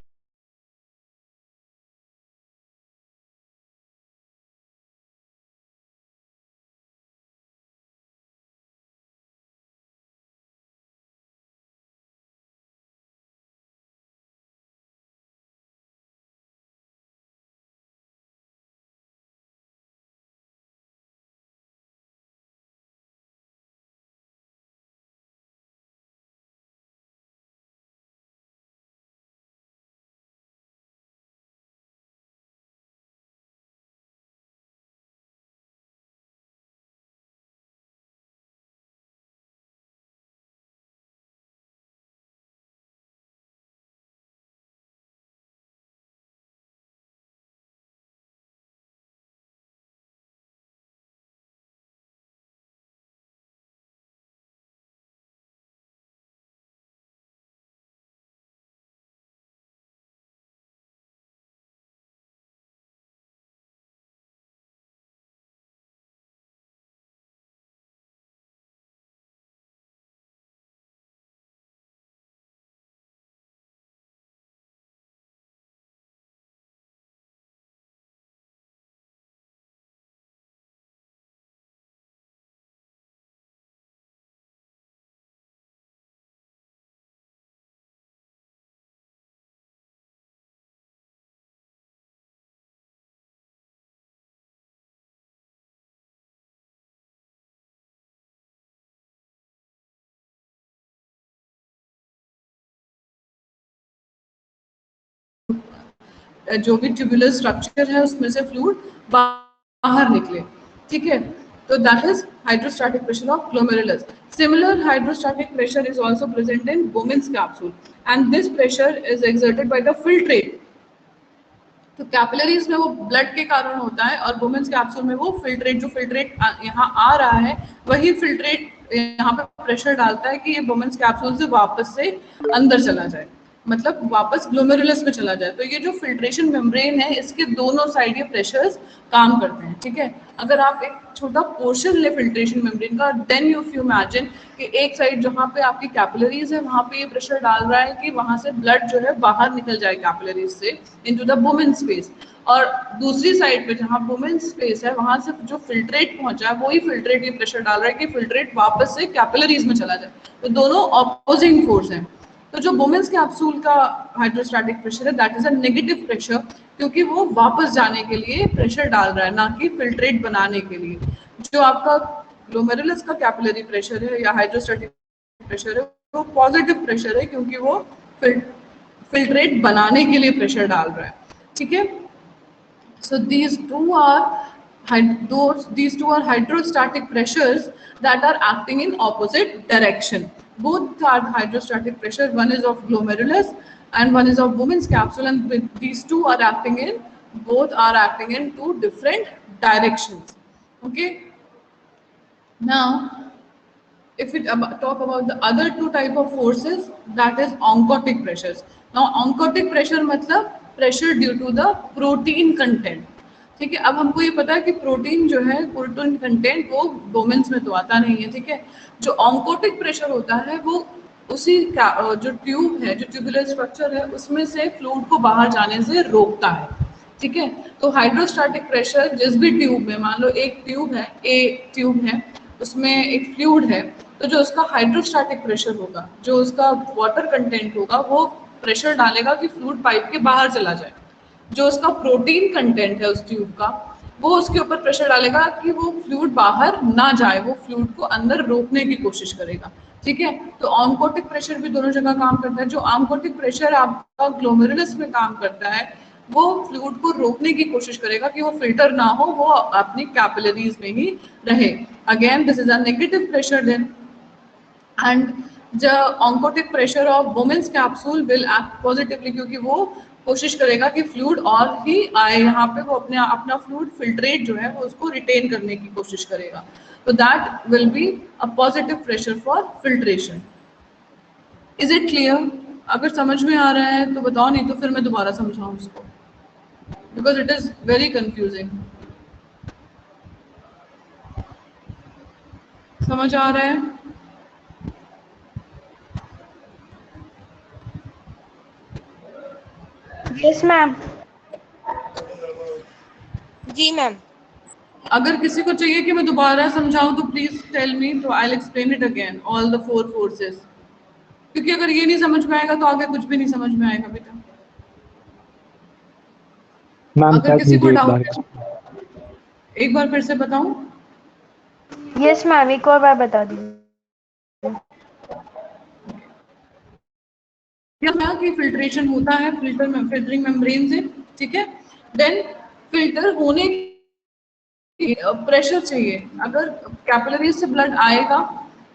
जो भी ट्यूबुलर स्ट्रक्चर है उसमें से फ्लूइड बाहर निकले, ठीक है. तो that is hydrostatic pressure of glomerulus. Similar hydrostatic pressure is also present in Bowman's capsule and this pressure is exerted by the filtrate. तो कैपिलरीज में वो ब्लड के कारण होता है और Bowman's कैप्सूल में वो फिल्ट्रेट, जो फिल्ट्रेट यहाँ आ रहा है वही फिल्ट्रेट यहाँ पे प्रेशर डालता है कि ये Bowman's कैप्सूल से वापस से अंदर चला जाए, मतलब वापस ग्लोमेरुलस में चला जाए. तो ये जो फिल्ट्रेशन मेम्ब्रेन है इसके दोनों साइड ये प्रेशर्स काम करते हैं, ठीक है. अगर आप एक छोटा पोर्शन ले फिल्ट्रेशन मेम्ब्रेन का, देन यू इमेजिन कि एक साइड जहाँ पे आपकी कैपिलरीज है वहाँ पे ये प्रेशर डाल रहा है कि वहाँ से ब्लड जो है बाहर निकल जाए कैपिलरीज से इनटू द Bowman's स्पेस, और दूसरी साइड पे जहाँ Bowman's स्पेस है वहाँ से जो फिल्ट्रेट पहुंचा है वही फिल्ट्रेट ये प्रेशर डाल रहा है कि फिल्ट्रेट वापस से कैपिलरीज में चला जाए. तो दोनों ऑपोजिंग फोर्स हैं. तो जो Bowman's कैप्सूल का हाइड्रोस्टैटिक प्रेशर है that is a negative pressure, क्योंकि वो वापस जाने के लिए प्रेशर डाल रहा है, ना कि फिल्ट्रेट बनाने के लिए. जो आपका ग्लोमेरुलस का कैपिलरी प्रेशर है या हाइड्रोस्टैटिक प्रेशर है वो पॉजिटिव प्रेशर है क्योंकि वो फिल्ट्रेट बनाने के लिए प्रेशर डाल रहा है, ठीक है। So these two are hydrostatic pressures that are acting in opposite direction. Both are hydrostatic pressure. One is of glomerulus and one is of Bowman's capsule, and these two are acting in two different directions. Okay. Now, if we talk about the other two type of forces, that is oncotic pressures. Now oncotic pressure मतलब pressure due to the protein content, ठीक है। अब हमको ये पता है कि protein जो है, प्रोटीन कंटेंट वो बोमेंस में तो आता नहीं है, ठीक है। जो ऑन्कोटिक प्रेशर होता है वो उसी जो ट्यूब है, जो ट्यूबुलर स्ट्रक्चर है, उसमें से फ्लूइड को बाहर जाने से रोकता है, ठीक है। तो हाइड्रोस्टैटिक प्रेशर जिस भी ट्यूब में, मान लो एक ट्यूब है, ए ट्यूब है, उसमें एक फ्लूइड है, तो जो उसका हाइड्रोस्टैटिक प्रेशर होगा, जो उसका वाटर कंटेंट होगा, वो प्रेशर डालेगा कि फ्लूइड पाइप के बाहर चला जाए। जो उसका प्रोटीन कंटेंट है उस ट्यूब का, वो उसके ऊपर प्रेशर डालेगा कि वो फ्लूइड बाहर ना जाए, वो फ्लूइड को अंदर रोकने की कोशिश करेगा, ठीक है। तो ऑन्कोटिक प्रेशर भी दोनों जगह काम करता है। जो ऑन्कोटिक प्रेशर आपका ग्लोमेरुलस में काम करता है, वो फ्लूइड को रोकने की कोशिश करेगा कि वो फिल्टर ना हो, वो अपनी कैपिलरीज में ही रहे। Again this is a negative pressure then, and the oncotic pressure of Bowman's capsule will act positively, क्योंकि वो कोशिश करेगा कि फ्लूइड और ही आए यहाँ पे, वो अपना फ्लूइड फिल्ट्रेट जो है वो उसको रिटेन करने की कोशिश करेगा। तो that will be a positive pressure for filtration. Is it clear? अगर समझ में आ रहा है तो बताओ, नहीं तो फिर मैं दोबारा समझाऊं उसको, because it is very confusing. समझ आ रहा है? Yes ma'am. जी मैम। अगर किसी को चाहिए कि मैं दोबारा समझाऊं तो प्लीज टेल मी, तो I will explain it again, all the four forces, क्योंकि अगर ये नहीं समझ में आएगा तो आगे कुछ भी नहीं समझ में आएगा बेटा। अगर किसी को डाउट है, एक बार फिर से बताऊं? यस मैम, एक और बार बता दीजिए। कि फिल्ट्रेशन होता है फिल्टरिंग मेम्ब्रेन से, ठीक है। देन फिल्टर होने की प्रेशर चाहिए। अगर कैपिलरीज से ब्लड आएगा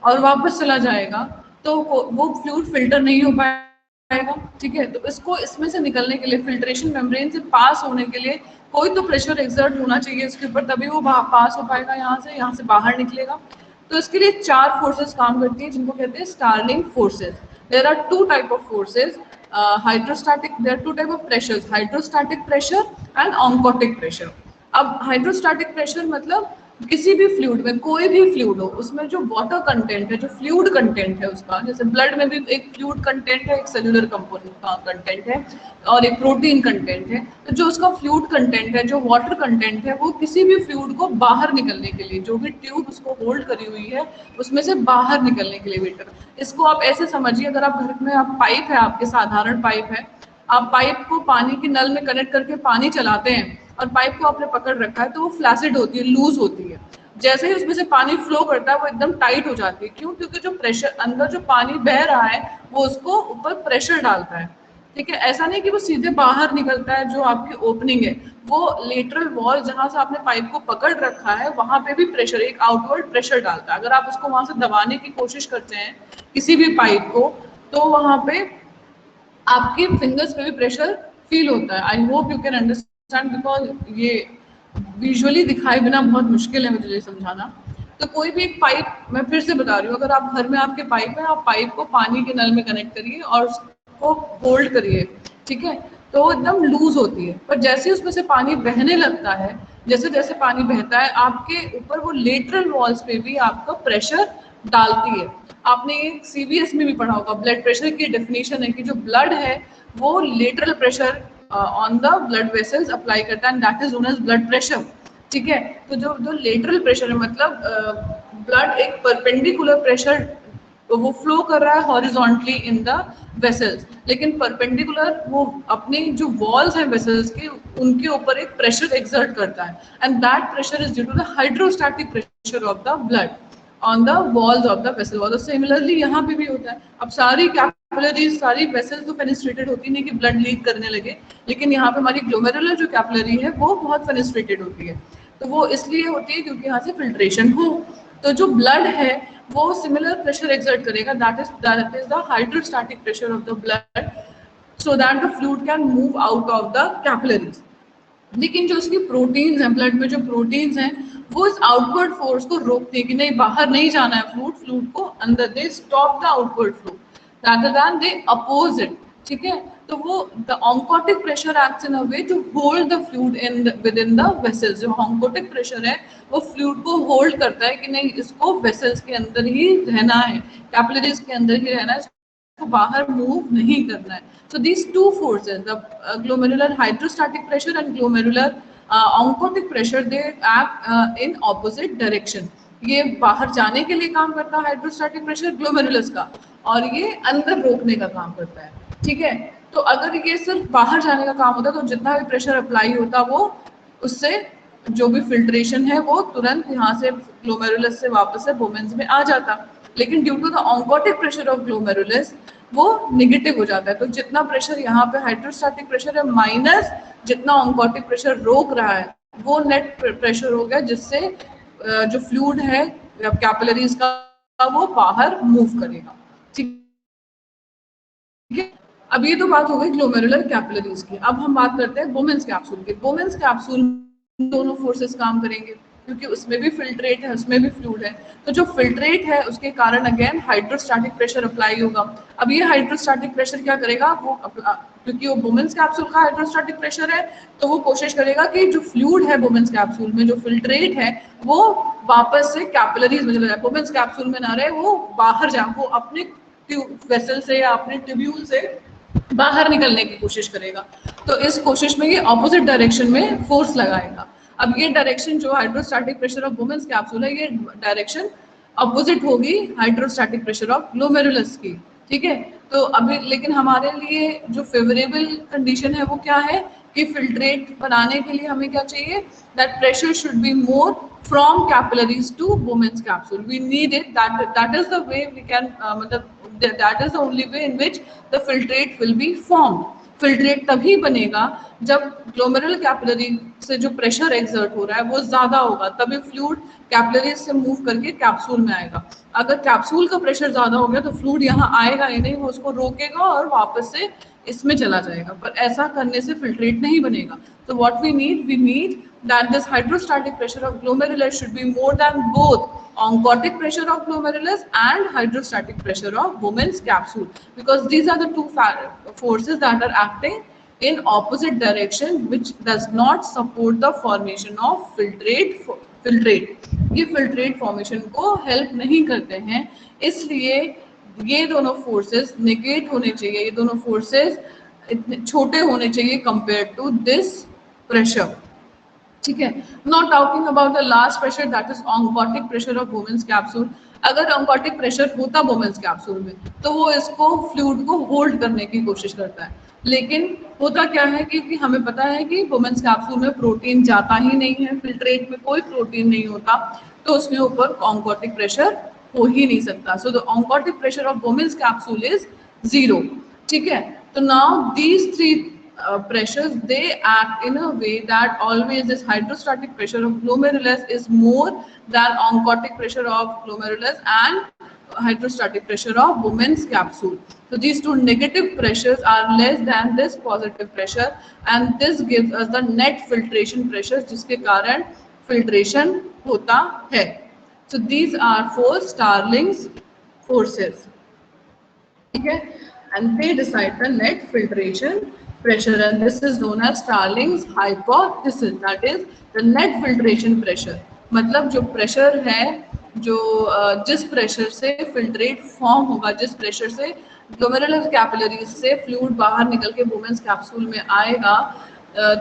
और वापस चला जाएगा तो वो फ्लूइड फिल्टर नहीं हो पाएगा, ठीक है। तो इसको इसमें से निकलने के लिए, फिल्ट्रेशन मेम्ब्रेन से पास होने के लिए कोई तो प्रेशर एक्सर्ट होना चाहिए इसके ऊपर, तभी वो पास हो पाएगा, यहाँ से बाहर निकलेगा। तो इसके लिए चार फोर्सेस काम करती हैं, जिनको कहते हैं Starling forces. There are two type of forces, hydrostatic, there are two type of pressures, hydrostatic pressure and oncotic pressure. अब हाइड्रोस्टैटिक प्रेशर मतलब किसी भी फ्लूइड में, कोई भी फ्लूइड हो, उसमें जो वाटर कंटेंट है, जो फ्लूइड कंटेंट है उसका, जैसे ब्लड में भी एक फ्लूइड कंटेंट है, एक सेलुलर कंपोनेंट का कंटेंट है और एक प्रोटीन कंटेंट है। तो जो उसका फ्लूइड कंटेंट है, जो वाटर कंटेंट है, वो किसी भी फ्लूइड को बाहर निकलने के लिए, जो भी ट्यूब उसको होल्ड करी हुई है उसमें से बाहर निकलने के लिए वेटर। इसको आप ऐसे समझिए, अगर आप घर में, आप पाइप है, आपके साधारण पाइप है, आप पाइप को पानी के नल में कनेक्ट करके पानी चलाते हैं और पाइप को आपने पकड़ रखा है, तो वो फ्लैसिड होती है, लूज होती है। जैसे ही उसमें से पानी फ्लो करता है वो एकदम टाइट हो जाती है। क्यों? क्योंकि जो प्रेशर, अंदर जो पानी बह रहा है वो उसको ऊपर प्रेशर डालता है, ठीक है। ऐसा नहीं कि वो सीधे बाहर निकलता है। जो आपकी ओपनिंग है, वो लेटरल वॉल जहां से आपने पाइप को पकड़ रखा है, वहां पे भी प्रेशर, एक आउटवर्ड प्रेशर डालता है। अगर आप उसको वहां से दबाने की कोशिश करते हैं किसी भी पाइप को, तो वहां पे आपके फिंगर्स पे भी प्रेशर फील होता है। I hope you can understand, because ये विजुअली दिखाए बिना बहुत मुश्किल है मुझे समझाना। तो कोई भी एक पाइप, मैं फिर से बता रही हूँ, अगर आप घर में आपके पाइप है, आप पाइप को पानी के नल में कनेक्ट करिए और उसको होल्ड करिए, ठीक है, तो वो एकदम लूज होती है। पर जैसे उसमें से पानी बहने लगता है, जैसे जैसे पानी बहता है, आपके ऊपर वो लेटरल वॉल्स पे भी आपका प्रेशर डालती है। आपने सीबीएस में भी पढ़ा होगा, ब्लड प्रेशर की डेफिनेशन है कि जो ब्लड है वो lateral pressure on the blood vessels apply करता है, and that is known as blood pressure, ठीक है। तो जो लेटरल प्रेशर है, मतलब ब्लड एक परपेंडिकुलर प्रेशर, वो फ्लो कर रहा है हॉरिजॉन्टली इन द वेसल्स, लेकिन परपेंडिकुलर वो अपने जो वॉल्स हैं वेसल्स के, उनके ऊपर एक प्रेशर एक्सर्ट करता है, and that pressure is due to the hydrostatic pressure of the blood. on the walls of the vessel wall. तो similarly यहाँ पे भी होता है. अब सारी कैपिलरीज, सारी वेसल्स तो फेनिस्ट्रेटेड होती नहीं कि ब्लड लीक करने लगे, लेकिन यहाँ पे हमारी ग्लोमेरुलर जो कैपिलरी है वो बहुत फेनिस्ट्रेटेड होती है. तो वो इसलिए होती है क्योंकि यहाँ से फिल्ट्रेशन हो. तो जो ब्लड है वो सिमिलर प्रेशर एक्सर्ट करेगा, that is the hydrostatic pressure of the blood, so that the fluid can move out of the capillaries. लेकिन जो उसकी प्रोटीन्स हैं, ब्लड में जो प्रोटीन्स हैं, वो इस आउटवर्ड फोर्स को रोकते हैं कि नहीं बाहर नहीं जाना है फ्लूइड को अंदर. They stop the outward flow rather than they oppose it. ठीक है, तो वो the oncotic pressure acts in a way to hold the fluid in within the vessels. जो oncotic pressure है वो fluid को hold करता है कि नहीं इसको vessels के अंदर ही रहना है, capillaries के अंदर ही रहना है, इसको बाहर move नहीं करना है. So these two forces, the glomerular hydrostatic pressure and glomerular oncotic pressure, they act in opposite direction. ये बाहर जाने के लिए काम करता है हाइड्रोस्टैटिक प्रेशर ग्लोमेरुलस का, और ये अंदर रोकने का काम करता है. ठीक है, तो अगर ये सिर्फ बाहर जाने का काम होता तो जितना भी प्रेशर अप्लाई होता वो उससे जो भी फिल्ट्रेशन है वो तुरंत यहाँ से ग्लोमेरुलस से वापस से बोमेन्स में आ जाता. लेकिन due to the oncotic pressure of glomerulus वो निगेटिव हो जाता है. तो जितना प्रेशर यहाँ पे हाइड्रोस्टैटिक प्रेशर है माइनस जितना ऑन्कोटिक प्रेशर रोक रहा है वो नेट प्रेशर हो गया, जिससे जो फ्लूइड है कैपिलरीज का वो बाहर मूव करेगा. ठीक है, अब ये तो बात हो गई ग्लोमेरुलर कैपिलरीज की. अब हम बात करते हैं बोमेन्स कैप्सूल की. बोमेन्स कैप्सूल दोनों फोर्सेस काम करेंगे क्योंकि उसमें भी फिल्ट्रेट है, उसमें भी फ्लूइड है. तो जो फिल्ट्रेट है उसके कारण अगेन हाइड्रोस्टैटिक प्रेशर अप्लाई होगा. अब ये हाइड्रोस्टैटिक प्रेशर क्या करेगा, वो क्योंकि वो बोमेन्स कैप्सूल का हाइड्रोस्टैटिक प्रेशर है तो वो कोशिश करेगा कि जो फ्लूइड है बोमेन्स कैप्सूल में, जो फिल्ट्रेट है, वो वापस से कैपिलरीज में चला जाए, बोमेन्स कैप्सूल में ना रहे, वो बाहर जाए, वो अपने वेसल से या अपने ट्यूब्यूल से बाहर निकलने की कोशिश करेगा. तो इस कोशिश में ये ऑपोजिट डायरेक्शन में फोर्स लगाएगा. अब ये डायरेक्शन जो hydrostatic pressure of Bowman's capsule है, ये डायरेक्शन अपोजिट होगी हाइड्रोस्टैटिक प्रेशर ऑफ ग्लोमेरुलस की. ठीक है, तो अभी लेकिन हमारे लिए जो फेवरेबल कंडीशन है वो क्या है कि फिल्ट्रेट बनाने के लिए हमें क्या चाहिए, that pressure should be more from capillaries to Bowman's capsule. We need it, that is the way we can, मतलब that is the only way in which the filtrate will be formed. Filtrate तभी बनेगा जब glomerular capillary से जो pressure exert हो रहा है वो ज्यादा होगा, तभी फ्लूइड कैपिलरीज से मूव करके कैप्सूल में आएगा. अगर कैप्सूल का प्रेशर ज्यादा हो गया तो फ्लूइड यहाँ आएगा ही नहीं, वो उसको रोकेगा और वापस से इसमें चला जाएगा. पर ऐसा करने से फिल्ट्रेट नहीं बनेगा. तो what we need that this hydrostatic pressure of glomerulus should be more than both oncotic pressure of glomerulus and hydrostatic pressure of women's capsule, because these are the two forces that are acting in opposite direction, which does not support the formation of filtrate. ये filtrate formation को help नहीं करते हैं, इसलिए ये दोनों forces negate होने चाहिए. ये दोनों forces इतने छोटे होने चाहिए compared to this pressure. ठीक है, not talking about the last pressure that is oncotic pressure of Bowman's capsule. अगर ऑन्कोटिक प्रेशर होता वुमेन्स कैप्सूल में तो वो इसको फ्लूइड को होल्ड करने की कोशिश करता है. लेकिन होता क्या है कि हमें पता है कि वुमेन्स कैप्सूल में प्रोटीन जाता ही नहीं है, फिल्ट्रेट में कोई प्रोटीन नहीं होता, तो उसके ऊपर ऑन्कोटिक प्रेशर हो ही नहीं सकता. So the oncotic pressure of Bowman's capsule is 0. ठीक है, तो now these three pressures, they act in a way that always this hydrostatic pressure of glomerulus is more than oncotic pressure of glomerulus and hydrostatic pressure of women's capsule. So these two negative pressures are less than this positive pressure, and this gives us the net filtration pressure, जिसके कारण filtration होता है. So these are 4 Starling's forces. ठीक है, and they decide the net filtration pressure, and this is known as Starling's hypothesis, that is the net filtration pressure. मतलब जो pressure है, जो जिस प्रेशर से फिल्ट्रेट फॉर्म होगा, जिस प्रेशर से ग्लोमेरुलर कैपिलरीज से फ्लूइड बाहर निकल के वुमेन्स कैप्सूल में आएगा,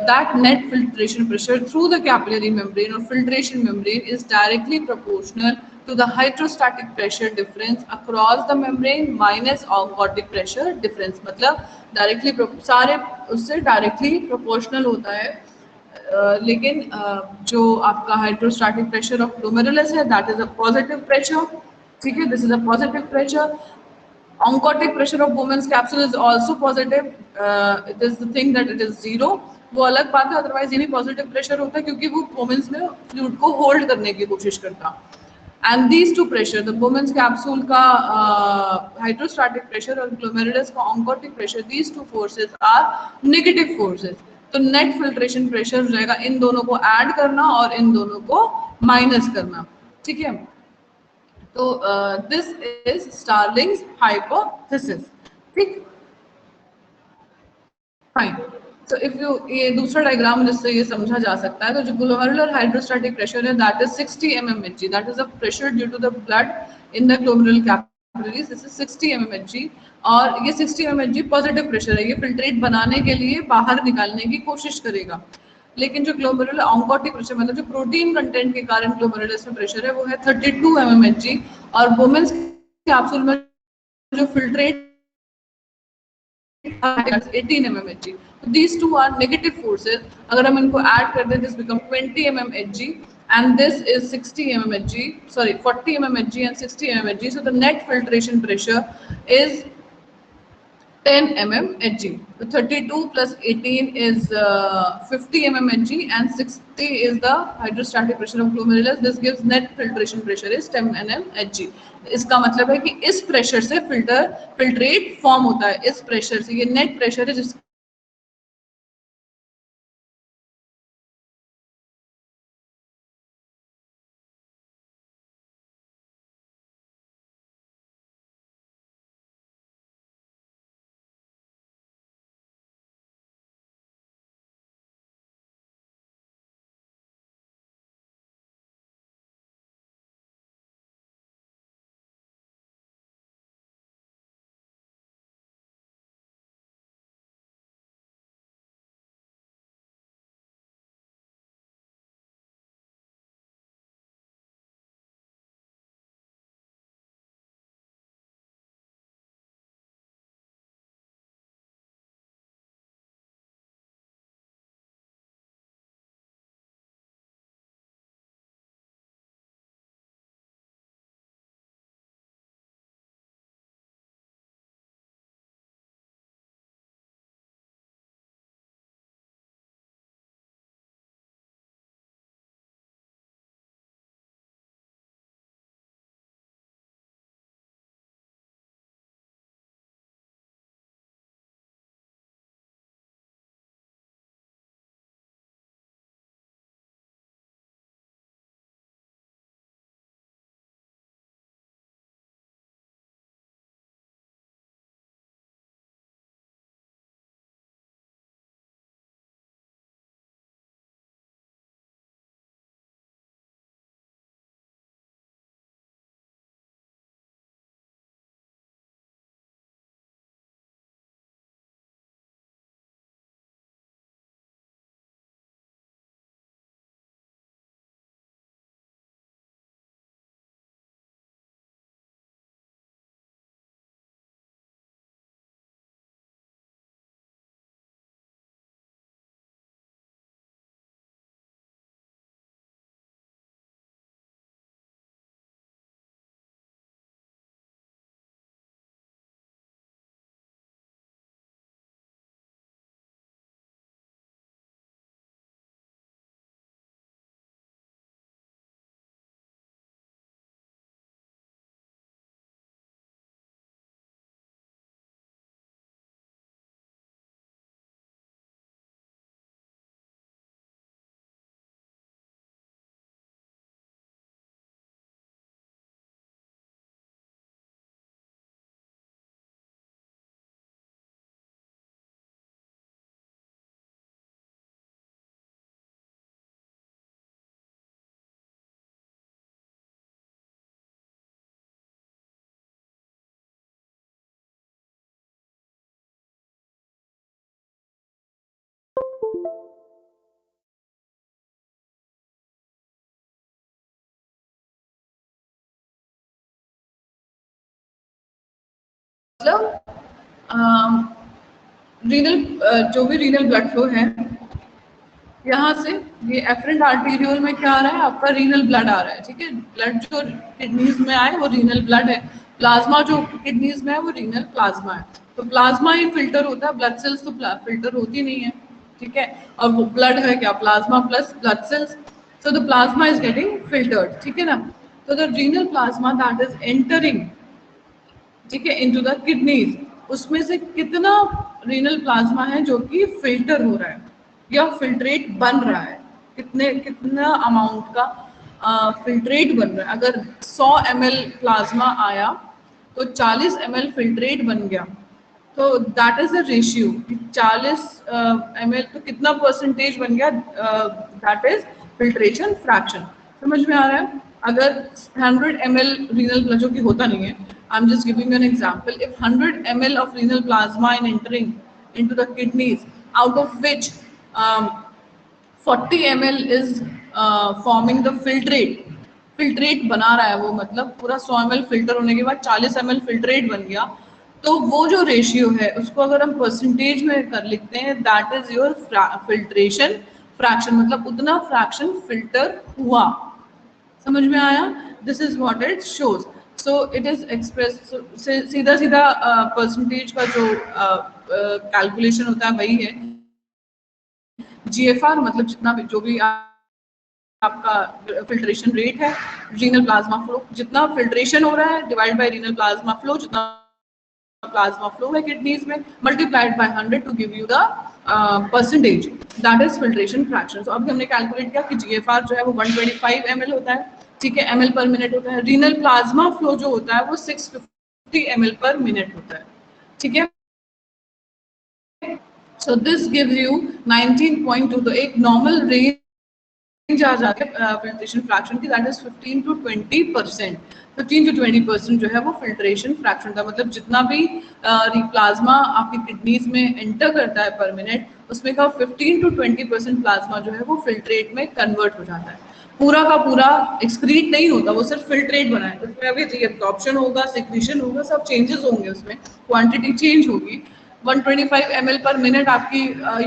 that net filtration pressure through the capillary membrane or filtration membrane is directly proportional to the hydrostatic pressure difference across the membrane minus oncotic pressure difference. मतलब directly सारे उससे directly proportional होता है लेकिन जो आपका हाइड्रोस्टैटिक प्रेशर ऑफ ग्लोमेरुलस है that is a positive pressure, ठीक है, this is a positive pressure. Oncotic pressure of women's capsule is also positive. It is the thing that it is zero. वो अलग बात है, अदरवाइज ये भी positive pressure होता है क्योंकि वो वुमेन्स में फ्लूइड को होल्ड करने की कोशिश करता. And these two pressure, the Bowman's capsule का हाइड्रोस्टैटिक प्रेशर और ग्लोमेरुलस का oncotic pressure, these two forces are negative forces. तो नेट फिल्ट्रेशन प्रेशर हो जाएगा इन दोनों को ऐड करना और इन दोनों को माइनस करना, ठीक है. तो दिस इज स्टार्लिंग्स हाइपोथेसिस, ठीक, फाइन. सो इफ यू, ये दूसरा डायग्राम जिससे ये समझा जा सकता है, तो जो ग्लोमेरुलर हाइड्रोस्टैटिक प्रेशर है that is 60 mmHg, that is a pressure due to the blood in the glomerular capillaries, this is 60 mmHg. और ये 60 mmHg पॉजिटिव प्रेशर है, ये फिल्ट्रेट बनाने के लिए बाहर निकालने की कोशिश करेगा. लेकिन जो ग्लोमेरुलर ऑन्कोटिक प्रेशर, मतलब जो प्रोटीन कंटेंट के कारण ग्लोमेरुलस में प्रेशर है, वो है 32 mmHg. और वुमेन्स कैप्सूल में जो filtrate 18 mmHg. These two are negative forces. अगर हम इनको ऐड कर दें, this become 20 mmHg and this is 60 mmHg, sorry 40 mmHg and 60 mmHg. So the net filtration pressure is 10 mmHg. So 32 plus 18 is 50 mmHg and 60 is the hydrostatic pressure of glomerulus. This gives net filtration pressure is 10 mmHg. इसका मतलब है कि इस pressure से filtrate form होता है, इस pressure से, ये नेट प्रेशर है जिस मतलब रीनल जो भी रीनल ब्लड फ्लो है यहाँ से ये एफरेंट आर्टीरियोल में क्या आ रहा है, आपका रीनल ब्लड आ रहा है, ठीक है। ब्लड जो किडनीज में आए वो रीनल ब्लड है, प्लाज्मा जो किडनीज में है वो रीनल प्लाज्मा है। तो प्लाज्मा ही फिल्टर होता है, ब्लड सेल्स तो फिल्टर होती नहीं है, ठीक है। और वो ब्लड है क्या, plasma plus blood cells, so the plasma is getting filtered, ठीक है ना। तो the renal plasma that is entering, ठीक है, इनटू द किडनीज, उसमें से कितना रीनल प्लाज्मा है जो कि फिल्टर हो रहा है या फिल्ट्रेट बन रहा है, कितना अमाउंट का फिल्ट्रेट बन रहा है। अगर 100 ml प्लाज्मा आया तो 40 ml फिल्ट्रेट बन गया, तो that is the ratio. 40 ml तो कितना परसेंटेज बन गया, दैट इज फिल्ट्रेशन फ्रैक्शन। समझ में आ रहा है। अगर 100 ml रीनल ब्लड, जो कि होता नहीं है, I am just giving an example, if 100 ml of renal plasma in entering into the kidneys, out of which 40 ml is forming the filtrate बना रहा है वो, मतलब पूरा 100 ml फिल्टर होने के बाद 40 ml फिल्ट्रेट बन गया, तो वो जो रेशियो है उसको अगर हम परसेंटेज में कर लिखते हैं, that is your filtration fraction, मतलब उतना फ्रैक्शन फिल्टर हुआ। समझ में आया, this is what it shows. So it is express, सीधा सीधा परसेंटेज का जो कैलकुलेशन होता है वही है। जीएफआर मतलब जितना भी जो भी आपका फिल्ट्रेशन रेट है, रीनल प्लाज्मा फ्लो, जितना फिल्ट्रेशन हो रहा है divide by renal plasma flow, जितना प्लाज्मा फ्लो है किडनीज में, multiplied by 100 to give you the percentage, that is filtration fraction. तो अभी हमने कैलकुलेट किया कि जीएफआर जो है वो 125 ml होता है, ठीक है, ml पर मिनट होता है। रीनल प्लाज्मा फ्लो जो होता है वो 650 ml पर मिनट होता है, ठीक है। So this gives you 19.2, तो एक नॉर्मल रेंज आ जाता है फिल्ट्रेशन फ्रैक्शन की, दैट इज 15 to 20%। 15 to 20% जो है वो फिल्ट्रेशन फ्रैक्शन का, मतलब जितना भी प्लाज्मा आपकी किडनीज में एंटर करता है पर मिनट, उसमें का 15 to 20% प्लाज्मा जो है वो फिल्ट्रेट में कन्वर्ट हो जाता है। पूरा का पूरा एक्सक्रीट नहीं होता, वो सिर्फ फिल्ट्रेट बना है, उसमें अभी एब्जॉर्प्शन होगा, सिक्रीशन होगा, सब चेंजेस होंगे, उसमें क्वांटिटी चेंज होगी। 125 ml पर मिनट आपकी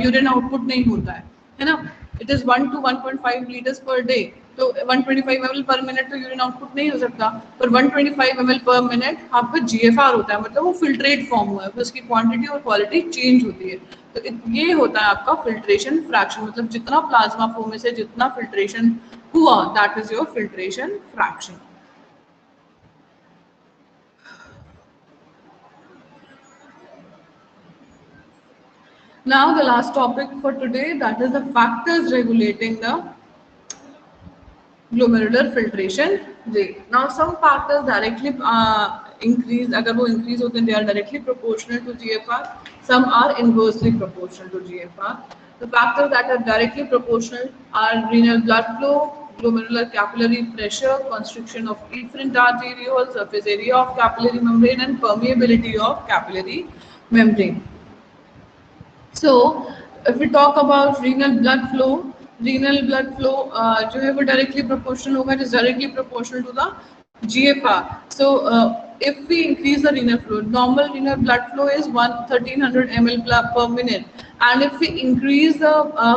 यूरिन आउटपुट नहीं होता है ना। It is 1 to 1.5 litres per day, तो 125 ml पर मिनट तो यूरिन आउटपुट नहीं हो सकता, पर 125 ml पर मिनट आपका जीएफआर होता है, मतलब वो फिल्ट्रेट फॉर्म हुआ है, फिर उसकी क्वांटिटी और क्वालिटी चेंज होती है। तो ये होता है आपका फिल्ट्रेशन फ्रैक्शन, मतलब जितना प्लाज्मा फ्लो में से जितना फिल्ट्रेशन हुआ, that is your filtration fraction. Now the last topic for today, that is the factors regulating the glomerular filtration rate. Now some factors directly increase, अगर वो increase होते हैं, they are directly proportional to GFR. Some are inversely proportional to GFR. The factors that are directly proportional are renal blood flow, glomerular capillary pressure, constriction of efferent arterioles, surface area of capillary membrane, and permeability of capillary membrane. So if we talk about renal blood flow जो है वो directly proportional होगा, it is directly proportional to the GFR. So if we increase the renal flow, normal renal blood flow is 1300 ml per minute, and if we increase the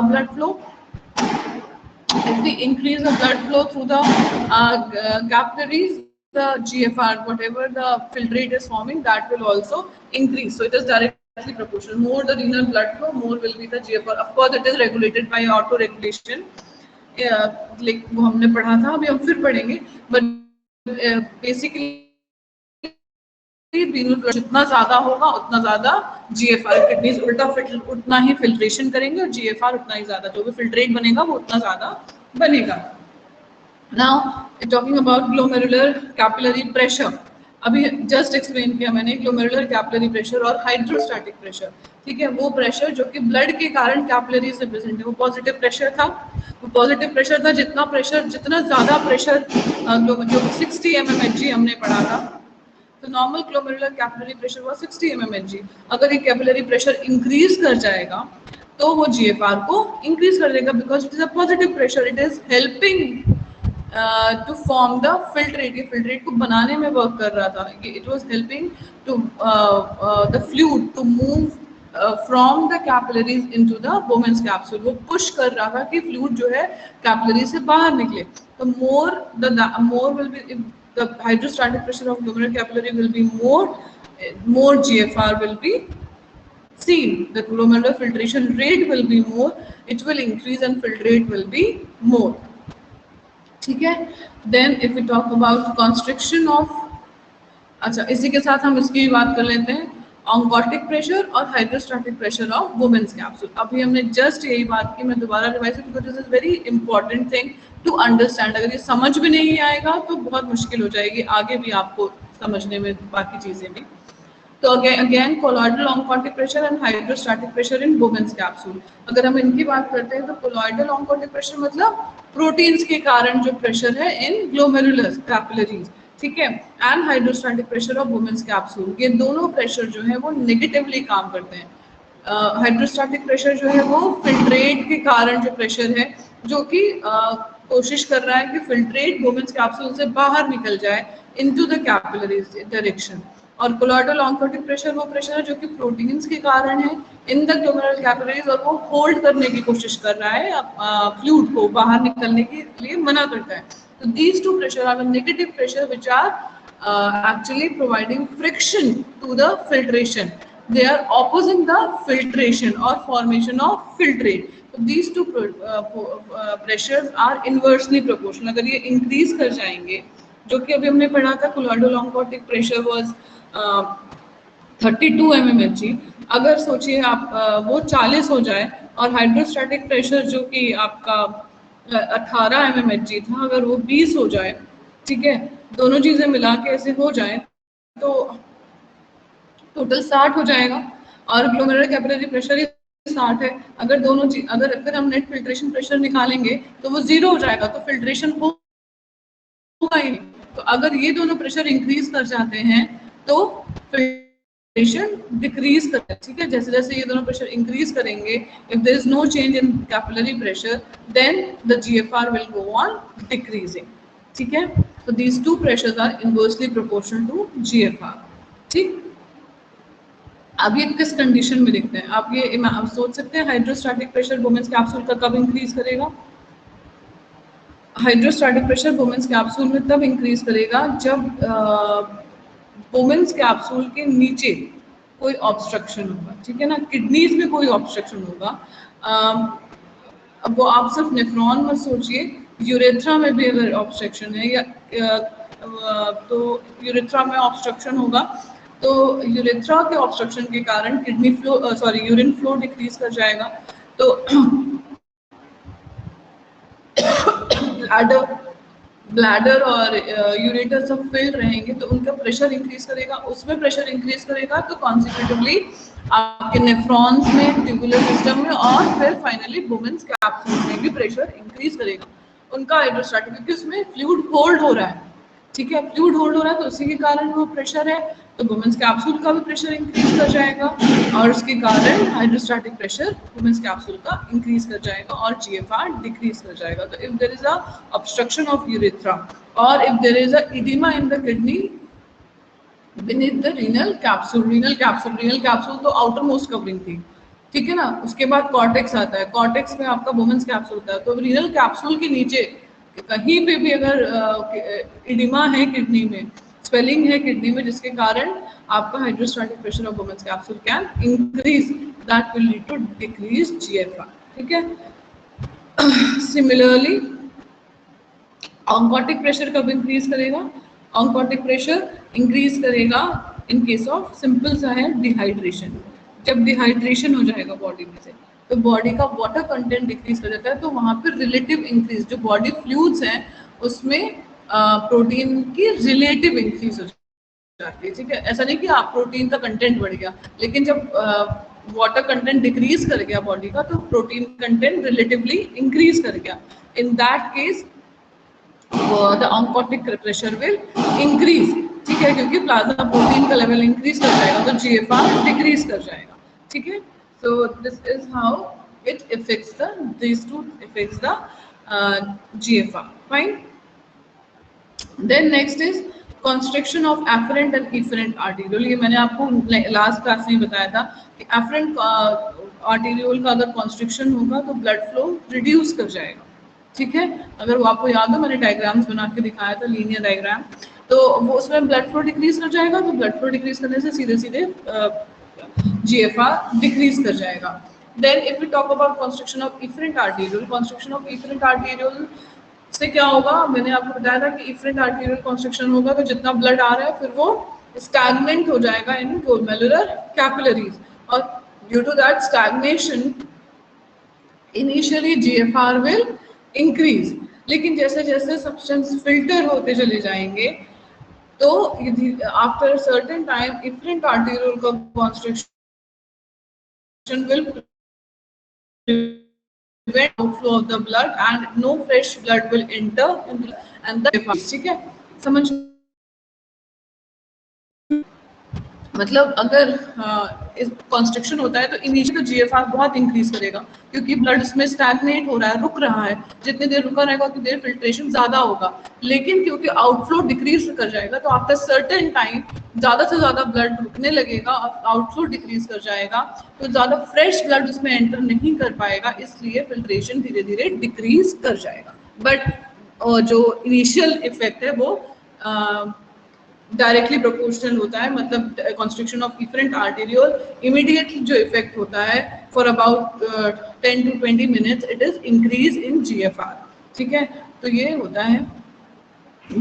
blood flow, if we increase the blood flow through the capillaries, the GFR, whatever the filtrate is forming, that will also increase. So it is directly proportional. More the renal blood flow, more will be the GFR. Of course, it is regulated by auto regulation. Like वो हमने पढ़ा था, अभी हम फिर पढ़ेंगे, but basically renal blood जितना ज्यादा होगा उतना ज्यादा जीएफआर, किडनीज उतना ही फिल्ट्रेशन करेंगे और जीएफआर उतना ही ज्यादा, जो भी फिल्ट्रेट बनेगा वो उतना ज्यादा बनेगा। Now talking about glomerular capillary pressure, अभी जस्ट एक्सप्लेन किया मैंने ग्लोमेरुलर कैपिलरी प्रेशर और हाइड्रोस्टैटिक प्रेशर, ठीक है। वो प्रेशर जो कि ब्लड के कारण कैपिलरी से प्रेजेंट है, वो पॉजिटिव प्रेशर था, वो पॉजिटिव प्रेशर था। जितना ज्यादा प्रेशर, जो 60 mmHg हमने पढ़ा था, तो नॉर्मल ग्लोमेरुलर कैपिलरी प्रेशर हुआ 60 mmHg। अगर ये कैपिलरी प्रेशर इंक्रीज कर जाएगा तो वो जीएफआर को इंक्रीज कर देगा, because it is a positive pressure, it is helping to form the filtrate. ये फिल्ट्रेट को बनाने में वर्क कर रहा था, it was helping to the fluid to move from the capillaries into the Bowman's capsule, वो पुश कर रहा था कि फ्लूइड जो है कैपिलरी से बाहर निकले। तो more will be, the hydrostatic pressure of glomerular capillary will be more GFR will be seen, the glomerular filtration rate will be more, it will increase and filtrate will be more, ठीक है। Then if we talk about constriction of, अच्छा इसी के साथ हम इसकी बात कर लेते हैं, ऑन्कोटिक प्रेशर और hydrostatic pressure of Bowman's capsule. अभी हमने जस्ट यही बात की, मैं दोबारा रिवाइज करूँ, because this is very important thing to understand. अगर ये समझ भी नहीं आएगा तो बहुत मुश्किल हो जाएगी आगे भी आपको समझने में बाकी चीजें भी। तो again colloidal oncotic pressure and hydrostatic pressure in Bowman's capsule. अगर हम इनकी बात करते हैं तो कोलॉइडल ऑन्कोटिक प्रेशर मतलब प्रोटीन्स के कारण जो प्रेशर है इन ग्लोमेरुलर कैपिलरीज, ठीक है। And hydrostatic pressure of Bowman's capsule, ये दोनों प्रेशर जो है वो नेगेटिवली काम करते हैं। हाइड्रोस्टैटिक प्रेशर जो है वो फिल्ट्रेट के कारण जो प्रेशर है, जो कि कोशिश कर रहा है कि फिल्ट्रेट वुमेन्स कैप्सूल से बाहर निकल जाए इनटू द कैपिलरीज डायरेक्शन। और कोलॉइडल ऑन्कोटिक प्रेशर वो प्रेशर है जो कि प्रोटीन्स के कारण है इन द ग्लोमेरुलर कैपिलरीज, और वो होल्ड करने की कोशिश कर रहा है फ्लूइड को बाहर निकलने के लिए मना करता है। So these two pressure are the negative pressure which are actually providing friction to the filtration. They are opposing the filtration or formation of filtrate. So these two pressures are inversely proportional. अगर ये increase कर जाएंगे, जो कि अभी हमने पढ़ा था colloidal oncotic pressure was 32 mmHg, अगर सोचिए आप वो 40 हो जाए और हाइड्रोस्टैटिक प्रेशर जो कि आपका 18 mmHg था, अगर वो 20 हो जाए, ठीक है, दोनों चीजें मिला के ऐसे हो जाए तो टोटल 60 हो जाएगा। और ग्लोमेरुलर कैपिलरी प्रेशर ही 60 है। अगर दोनों चीज, अगर फिर हम नेट फिल्ट्रेशन प्रेशर निकालेंगे तो वो 0 हो जाएगा, तो फिल्ट्रेशन होगा ही नहीं। तो अगर ये दोनों प्रेशर इंक्रीज कर जाते हैं तो फिल्ट्रेशन डिक्रीज करता है, ठीक है। जैसे जैसे ये दोनों प्रेशर इंक्रीज करेंगे, if there is no change in capillary pressure, then the GFR will go on decreasing, ठीक है। तो these two pressures are inversely proportional to GFR, ठीक। अब ये किस कंडीशन में दिखते हैं, आप ये आप सोच सकते हैं हाइड्रोस्टैटिक प्रेशर वुमेन्स कैप्सूल का कब इंक्रीज करेगा। हाइड्रोस्टैटिक प्रेशर वुमेन्स कैप्सूल में तब इंक्रीज करेगा जब वुमेन्स कैप्सूल के नीचे कोई ऑब्स्ट्रक्शन होगा, ठीक है ना, किडनीज में कोई ऑब्स्ट्रक्शन होगा। अब वो आप सिर्फ नेफ्रॉन मत सोचिए, यूरेथ्रा में भी अगर ऑब्स्ट्रक्शन है या तो यूरेथ्रा में ऑब्स्ट्रक्शन होगा तो यूरेथ्रा के ऑब्स्ट्रक्शन के कारण kidney flow urine flow decrease कर जाएगा। तो ब्लैडर और यूरेटर सब फिल रहेंगे तो उनका प्रेशर इंक्रीज करेगा, उसमें प्रेशर इंक्रीज करेगा तो कॉन्सिक्वेटिवली आपके नेफ्रॉन्स में, ट्यूबुलर सिस्टम में और फिर फाइनली वुमेन्स कैप्सूल में भी प्रेशर इंक्रीज करेगा उनका हाइड्रोस्टैटिक, क्योंकि उसमें फ्लूइड होल्ड हो रहा है, ठीक है, फ्लूइड होल्ड हो रहा है तो उसी के कारण वो प्रेशर है, तो वुमेन्स कैप्सूल का भी प्रेशर इंक्रीज कर जाएगा और उसके कारण हाइड्रोस्टैटिक प्रेशर वुमेन्स कैप्सूल का इंक्रीज कर जाएगा और जीएफआर डिक्रीज कर जाएगा। तो if there is a obstruction of urethra और if there is a edema in the kidney beneath the renal capsule तो आउटर मोस्ट कवरिंग थी, ठीक है ना। उसके बाद कॉर्टेक्स आता है, कॉर्टेक्स में आपका वुमेन्स कैप्सूल होता है। तो रीनल कैप्सूल के नीचे कहीं पे भी अगर एडिमा है किडनी में, स्वेलिंग है किडनी में, जिसके कारण आपका hydrostatic pressure of Bowman's capsule can increase, that will lead to decrease GFR, ठीक है। सिमिलरली ऑन्कोटिक प्रेशर कब इंक्रीज करेगा, ऑन्कोटिक प्रेशर इंक्रीज करेगा इन केस ऑफ सिंपल सा है डिहाइड्रेशन। जब डिहाइड्रेशन हो जाएगा बॉडी में से तो बॉडी का वाटर कंटेंट डिक्रीज कर जाता है, तो वहाँ पर रिलेटिव इंक्रीज, जो बॉडी फ्लूइड्स हैं उसमें प्रोटीन की रिलेटिव इंक्रीज हो जाती है, ठीक है। ऐसा नहीं कि आप प्रोटीन का कंटेंट बढ़ गया, लेकिन जब वाटर कंटेंट डिक्रीज कर गया बॉडी का तो प्रोटीन कंटेंट रिलेटिवली इंक्रीज कर गया। In that case the oncotic pressure will increase, ठीक है, क्योंकि प्लाज्मा प्रोटीन का लेवल इंक्रीज कर जाएगा तो जीएफआर डिक्रीज कर जाएगा, ठीक है। So this is how it affects these two affects the GFR. Fine. Then next is constriction of afferent and efferent arteriole, ये मैंने आपको लास्ट क्लास में बताया था कि एफरेंट आर्टीरियोल का अगर कॉन्स्ट्रिक्शन होगा तो ब्लड फ्लो रिड्यूस कर जाएगा, ठीक है। अगर वो आपको याद हो मैंने डायग्राम्स बना के दिखाया था, लीनियर डायग्राम, तो वो उसमें ब्लड फ्लो डिक्रीज कर जाएगा, तो ब्लड फ्लो डिक्रीज करने से सीधे सीधे GFR डिक्रीज कर जाएगा। Then if we talk about constriction of efferent arteriole, constriction of efferent arteriole से क्या होगा, मैंने आपको बताया था कि इफरेंट आर्टीरियल कॉन्स्ट्रिक्शन होगा तो जितना ब्लड आ रहा है फिर वो स्टैग्नेंट हो जाएगा इन ग्लोमेरुलर कैपिलरीज, और due to that stagnation initially GFR will increase, लेकिन जैसे जैसे सब्सटेंस फिल्टर होते चले जाएंगे तो after certain time efferent arteriole का constriction will prevent outflow of the blood and no fresh blood will enter and the ठीक है, समझ मतलब अगर इस कॉन्स्ट्रिक्शन होता है तो इनिशियल तो GFR बहुत इंक्रीज करेगा क्योंकि ब्लड उसमें स्टैग्नेट हो रहा है, रुक रहा है, जितनी देर रुका रहेगा उतनी देर फिल्ट्रेशन ज़्यादा होगा, लेकिन क्योंकि आउटफ्लो डिक्रीज कर जाएगा तो आफ्टर सर्टेन टाइम ज़्यादा से ज़्यादा ब्लड रुकने लगेगा, आउटफ्लो डिक्रीज कर जाएगा तो ज़्यादा फ्रेश ब्लड उसमें एंटर नहीं कर पाएगा, इसलिए फिल्ट्रेशन धीरे धीरे डिक्रीज कर जाएगा। बट जो इनिशियल इफेक्ट है वो डायरेक्टली प्रोपोर्शनल होता है, मतलब constriction of efferent arteriole immediately जो इफेक्ट होता है for about 10 to 20 minutes it is increase in GFR, ठीक है, तो ये होता है।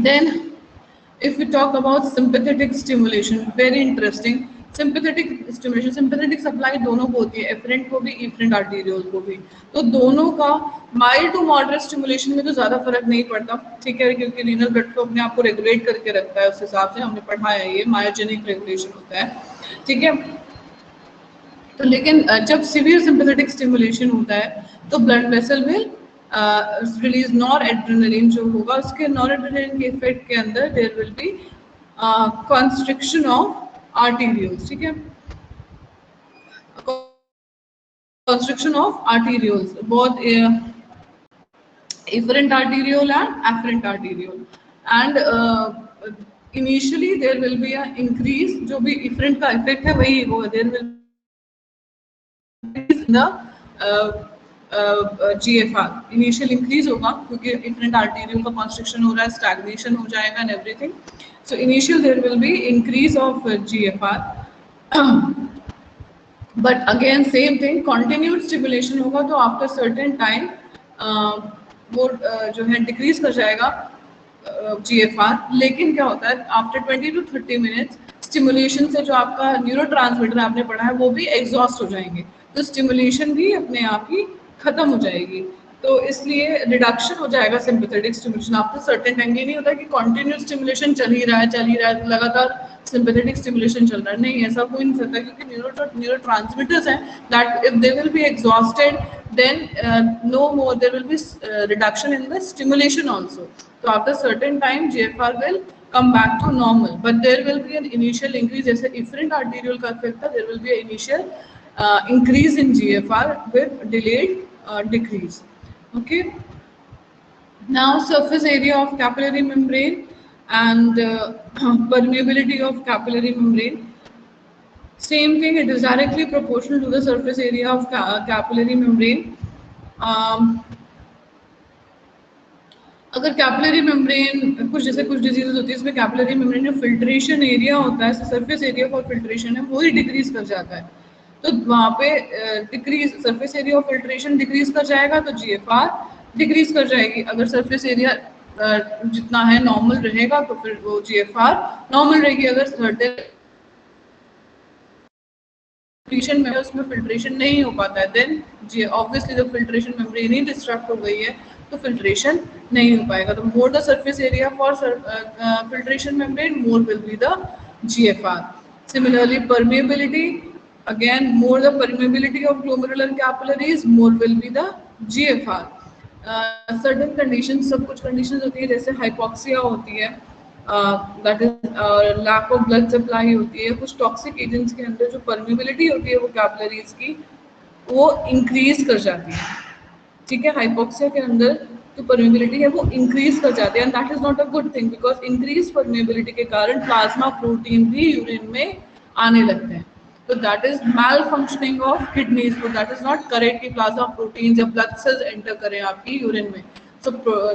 Then if we talk about sympathetic stimulation, very interesting, sympathetic stimulation, sympathetic supply दोनों को होती है, एफरेंट को भी इफरेंट आर्टेरियोल को भी, तो दोनों का माइल्ड टू मॉडरेट स्टिमुलेशन में तो ज़्यादा फर्क नहीं पड़ता, ठीक है, क्योंकि रीनल ब्लड फ्लो अपने आप को रेगुलेट करके रखता है, उस हिसाब से हमने पढ़ा है, ये मायोजेनिक रेगुलेशन होता है, ठीक है। तो लेकिन जब सीवियर सिंपैथेटिक स्टिमुलेशन होता है तो ब्लड वेसल में रिलीज नॉर एड्रेनलिन जो होगा, उसके नॉर एड्रेनलिन के इफेक्ट के अंदर there will be constriction of arterioles, ठीक है, constriction of arterioles, both efferent arteriole and afferent arteriole, and initially there will be a increase, जो भी efferent का effect है वही होगा, there will be in the GFR initial increase होगा क्योंकि efferent arteriole का constriction हो रहा है, stagnation हो जाएगा and everything, so initial there will be increase of GFR but again same thing, continued stimulation होगा तो आफ्टर सर्टेन टाइम वो जो है डिक्रीज कर जाएगा GFR, लेकिन क्या होता है आफ्टर 20 to 30 मिनट्स स्टिमुलेशन से जो आपका न्यूरोट्रांसमीटर आपने पढ़ा है वो भी एग्जॉस्ट हो जाएंगे, तो स्टिमुलेशन भी अपने आप ही खत्म हो जाएगी, तो इसलिए रिडक्शन हो जाएगा sympathetic stimulation after certain time. ये नहीं होता कि कंटिन्यूस स्टिमुलेशन चल ही रहा है लगातार सिंपैथेटिक स्टिमुलेशन चल रहा है, नहीं, ऐसा कोई नहीं सकता क्योंकि न्यूरोट्रांसमीटर्स हैं that if they will be exhausted then no more there will be reduction in the stimulation also, तो after certain time GFR will come back to normal, but there will be an initial increase, जैसे efferent arteriole का effect था, there will be an initial increase in GFR with delayed decrease. Okay, now surface area of capillary membrane and permeability of capillary membrane, same thing, it is directly proportional to the surface area of capillary membrane. अगर capillary membrane कुछ जैसे कुछ diseases होती है इसमें capillary membrane जो filtration area होता है, सरफेस एरिया फॉर फिल्ट्रेशन है, वो ही डिक्रीज कर जाता है, तो वहाँ पे decrease surface area of filtration decrease कर जाएगा तो GFR डिक्रीज कर जाएगी, अगर सरफेस एरिया जितना है नॉर्मल रहेगा तो फिर वो GFR नॉर्मल रहेगी, अगर सर्टेन में उसमें फिल्ट्रेशन नहीं हो पाता है देन ऑब्वियसली जब फिल्ट्रेशन मेम्ब्रेन ही डिस्ट्रक्ट हो गई है तो फिल्ट्रेशन नहीं हो पाएगा, तो more the surface area for filtration membrane more will be the GFR. Similarly permeability, again more the permeability of glomerular capillaries more will be the GFR. Certain conditions, सब कुछ conditions होती है जैसे hypoxia होती है, that is lack of blood supply होती है, कुछ toxic agents के अंदर जो permeability होती है वो capillaries की वो increase कर जाती है, ठीक है, हाइपोक्सिया के अंदर जो परमेबिलिटी है वो इंक्रीज कर जाती है, and that is not a good thing, because increase permeability के कारण प्लाज्मा प्रोटीन भी यूरिन में आने लगते हैं। तो that is malfunctioning of kidneys, तो दैट इज नॉट करेक्ट कि प्लाज्मा प्रोटीन जब ब्लड सेल्स एंटर करें आपकी यूरिन में, so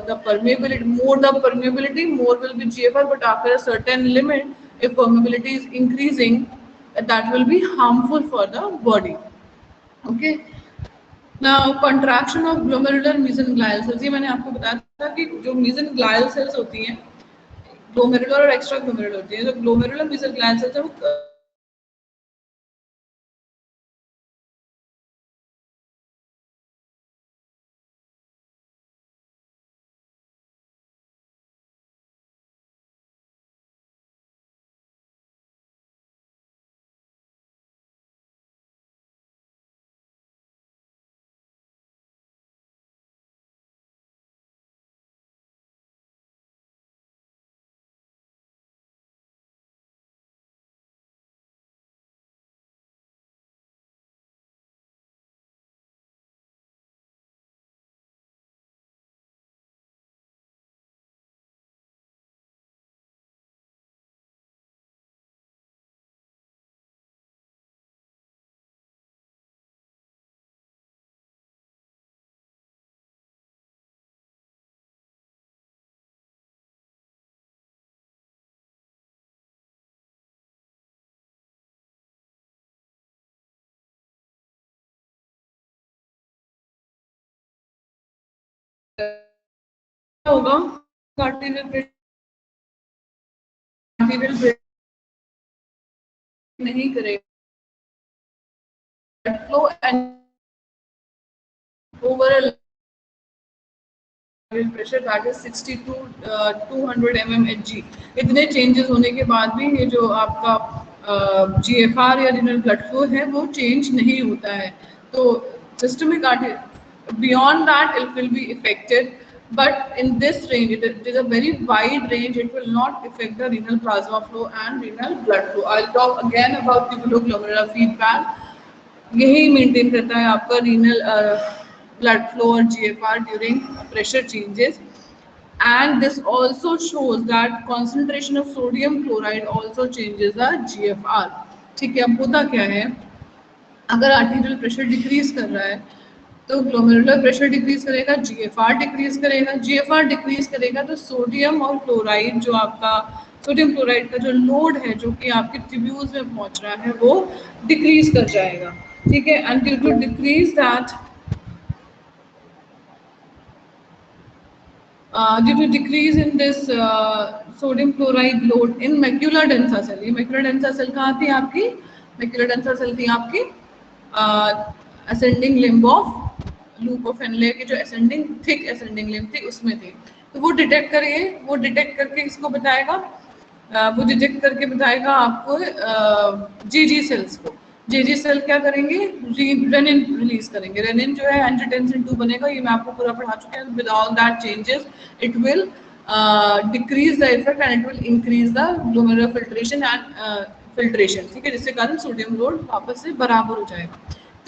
the permeability, more the permeability, more will be GFR, but after a certain limit, if permeability is increasing, that will be harmful for the body. Okay. Now contraction of glomerular mesenglial cells, ये मैंने आपको बताया था कि जो mesenglial cells होती हैं, glomerular और extra glomerular होती है, तो glomerular mesenglial cells है वो होगा आर्टीरियल नहीं करेगा flow and overall pressure that is 62 200 mmHg। इतने चेंजेस होने के बाद भी ये जो आपका GFR या रीनल ब्लड फ्लो है वो चेंज नहीं होता है। तो systemic beyond that it will be affected, but in this range it is a very wide range, it will not affect the renal plasma flow and renal blood flow. I'll talk again about tubuloglomerular feedback. यही maintain करता है आपका renal blood flow और GFR during pressure changes, and this also shows that concentration of sodium chloride also changes the GFR। ठीक है, अब होता क्या है, अगर आर्टीरियल प्रेशर डिक्रीज कर रहा है तो ग्लोमेरुलर प्रेशर डिक्रीज करेगा, GFR डिक्रीज करेगा, GFR डिक्रीज करेगा तो सोडियम और क्लोराइड जो आपका सोडियम क्लोराइड का जो लोड है जो कि आपके ट्यूब्यूल्स में पहुंच रहा है वो डिक्रीज कर जाएगा। ठीक है, and due to decrease that due to decrease in this sodium chloride load in macular densa cell, ये macular densa cell कहाँ थी आपकी, macular densa cell थी आपकी ascending limb of loop of Henle की जो ascending thick ascending limb थी उसमें थी। तो वो डिटेक्ट करिए, वो डिटेक्ट करके इसको बताएगा, वो डिटेक्ट करके बताएगा आपको GG सेल्स को। GG सेल क्या करेंगे, रेनिन रिलीज करेंगे, रेनिन जो है एंजियोटेंसिन 2 बनेगा, ये मैं आपको पूरा पढ़ा चुका हूँ। With all that changes it will decrease the effect and it will increase the glomerular filtration and filtration. ठीक है, जिसके कारण सोडियम लोड वापस से बराबर हो जाएगा।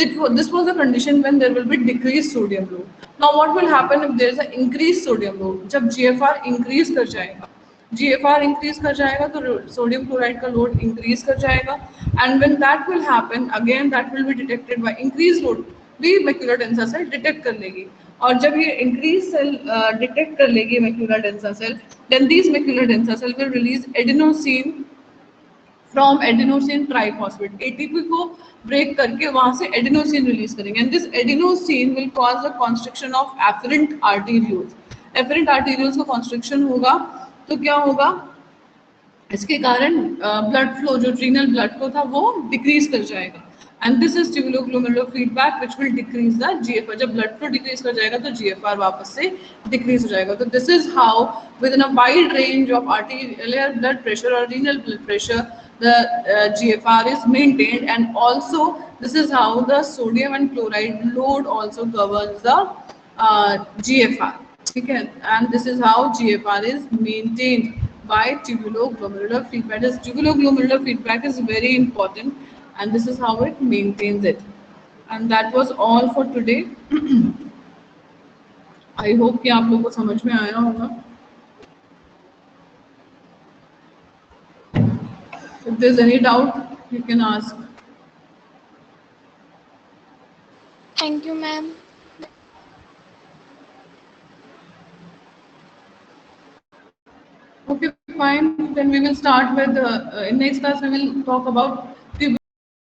This was the condition when there will be decreased sodium load. Now what will happen if there is an increased sodium load? जब GFR increase कर जाएगा, GFR इंक्रीज कर जाएगा तो सोडियम क्लोराइड का लोड इंक्रीज कर जाएगा, and when that will happen again that will be detected by increase load, भी मैक्यूलर डेंसा सेल डिटेक्ट कर लेगी, और जब ये इंक्रीज सेल डिटेक्ट कर लेगी macular densa cell, then these macular densa cell will release adenosine from adenosine triphosphate, ATP को break करके वहां से एडिनोसिन रिलीज करेंगे, and this adenosine will cause the constriction of afferent arterioles. Afferent arterioles को constriction होगा तो क्या होगा, इसके कारण ब्लड फ्लो जो रीनल ब्लड फ्लो था वो डिक्रीज कर जाएगा, and this is tubuloglomerular feedback which will decrease the GFR। जब ब्लड फ्लो डिक्रीज कर जाएगा तो GFR वापस से डिक्रीज हो जाएगा। तो this is how within a wide range of arterial blood pressure और renal blood pressure the GFR is maintained, and also this is how the sodium and chloride load also governs the GFR। ठीक है, and this is how GFR is maintained by tubuloglomerular feedback. This tubuloglomerular feedback is very important, and this is how it maintains it. And that was all for today. I hope कि आप लोगों को समझ में आया होगा. If there's any doubt, you can ask. Thank you, ma'am. Okay, fine. Then we will start with in next class we will talk about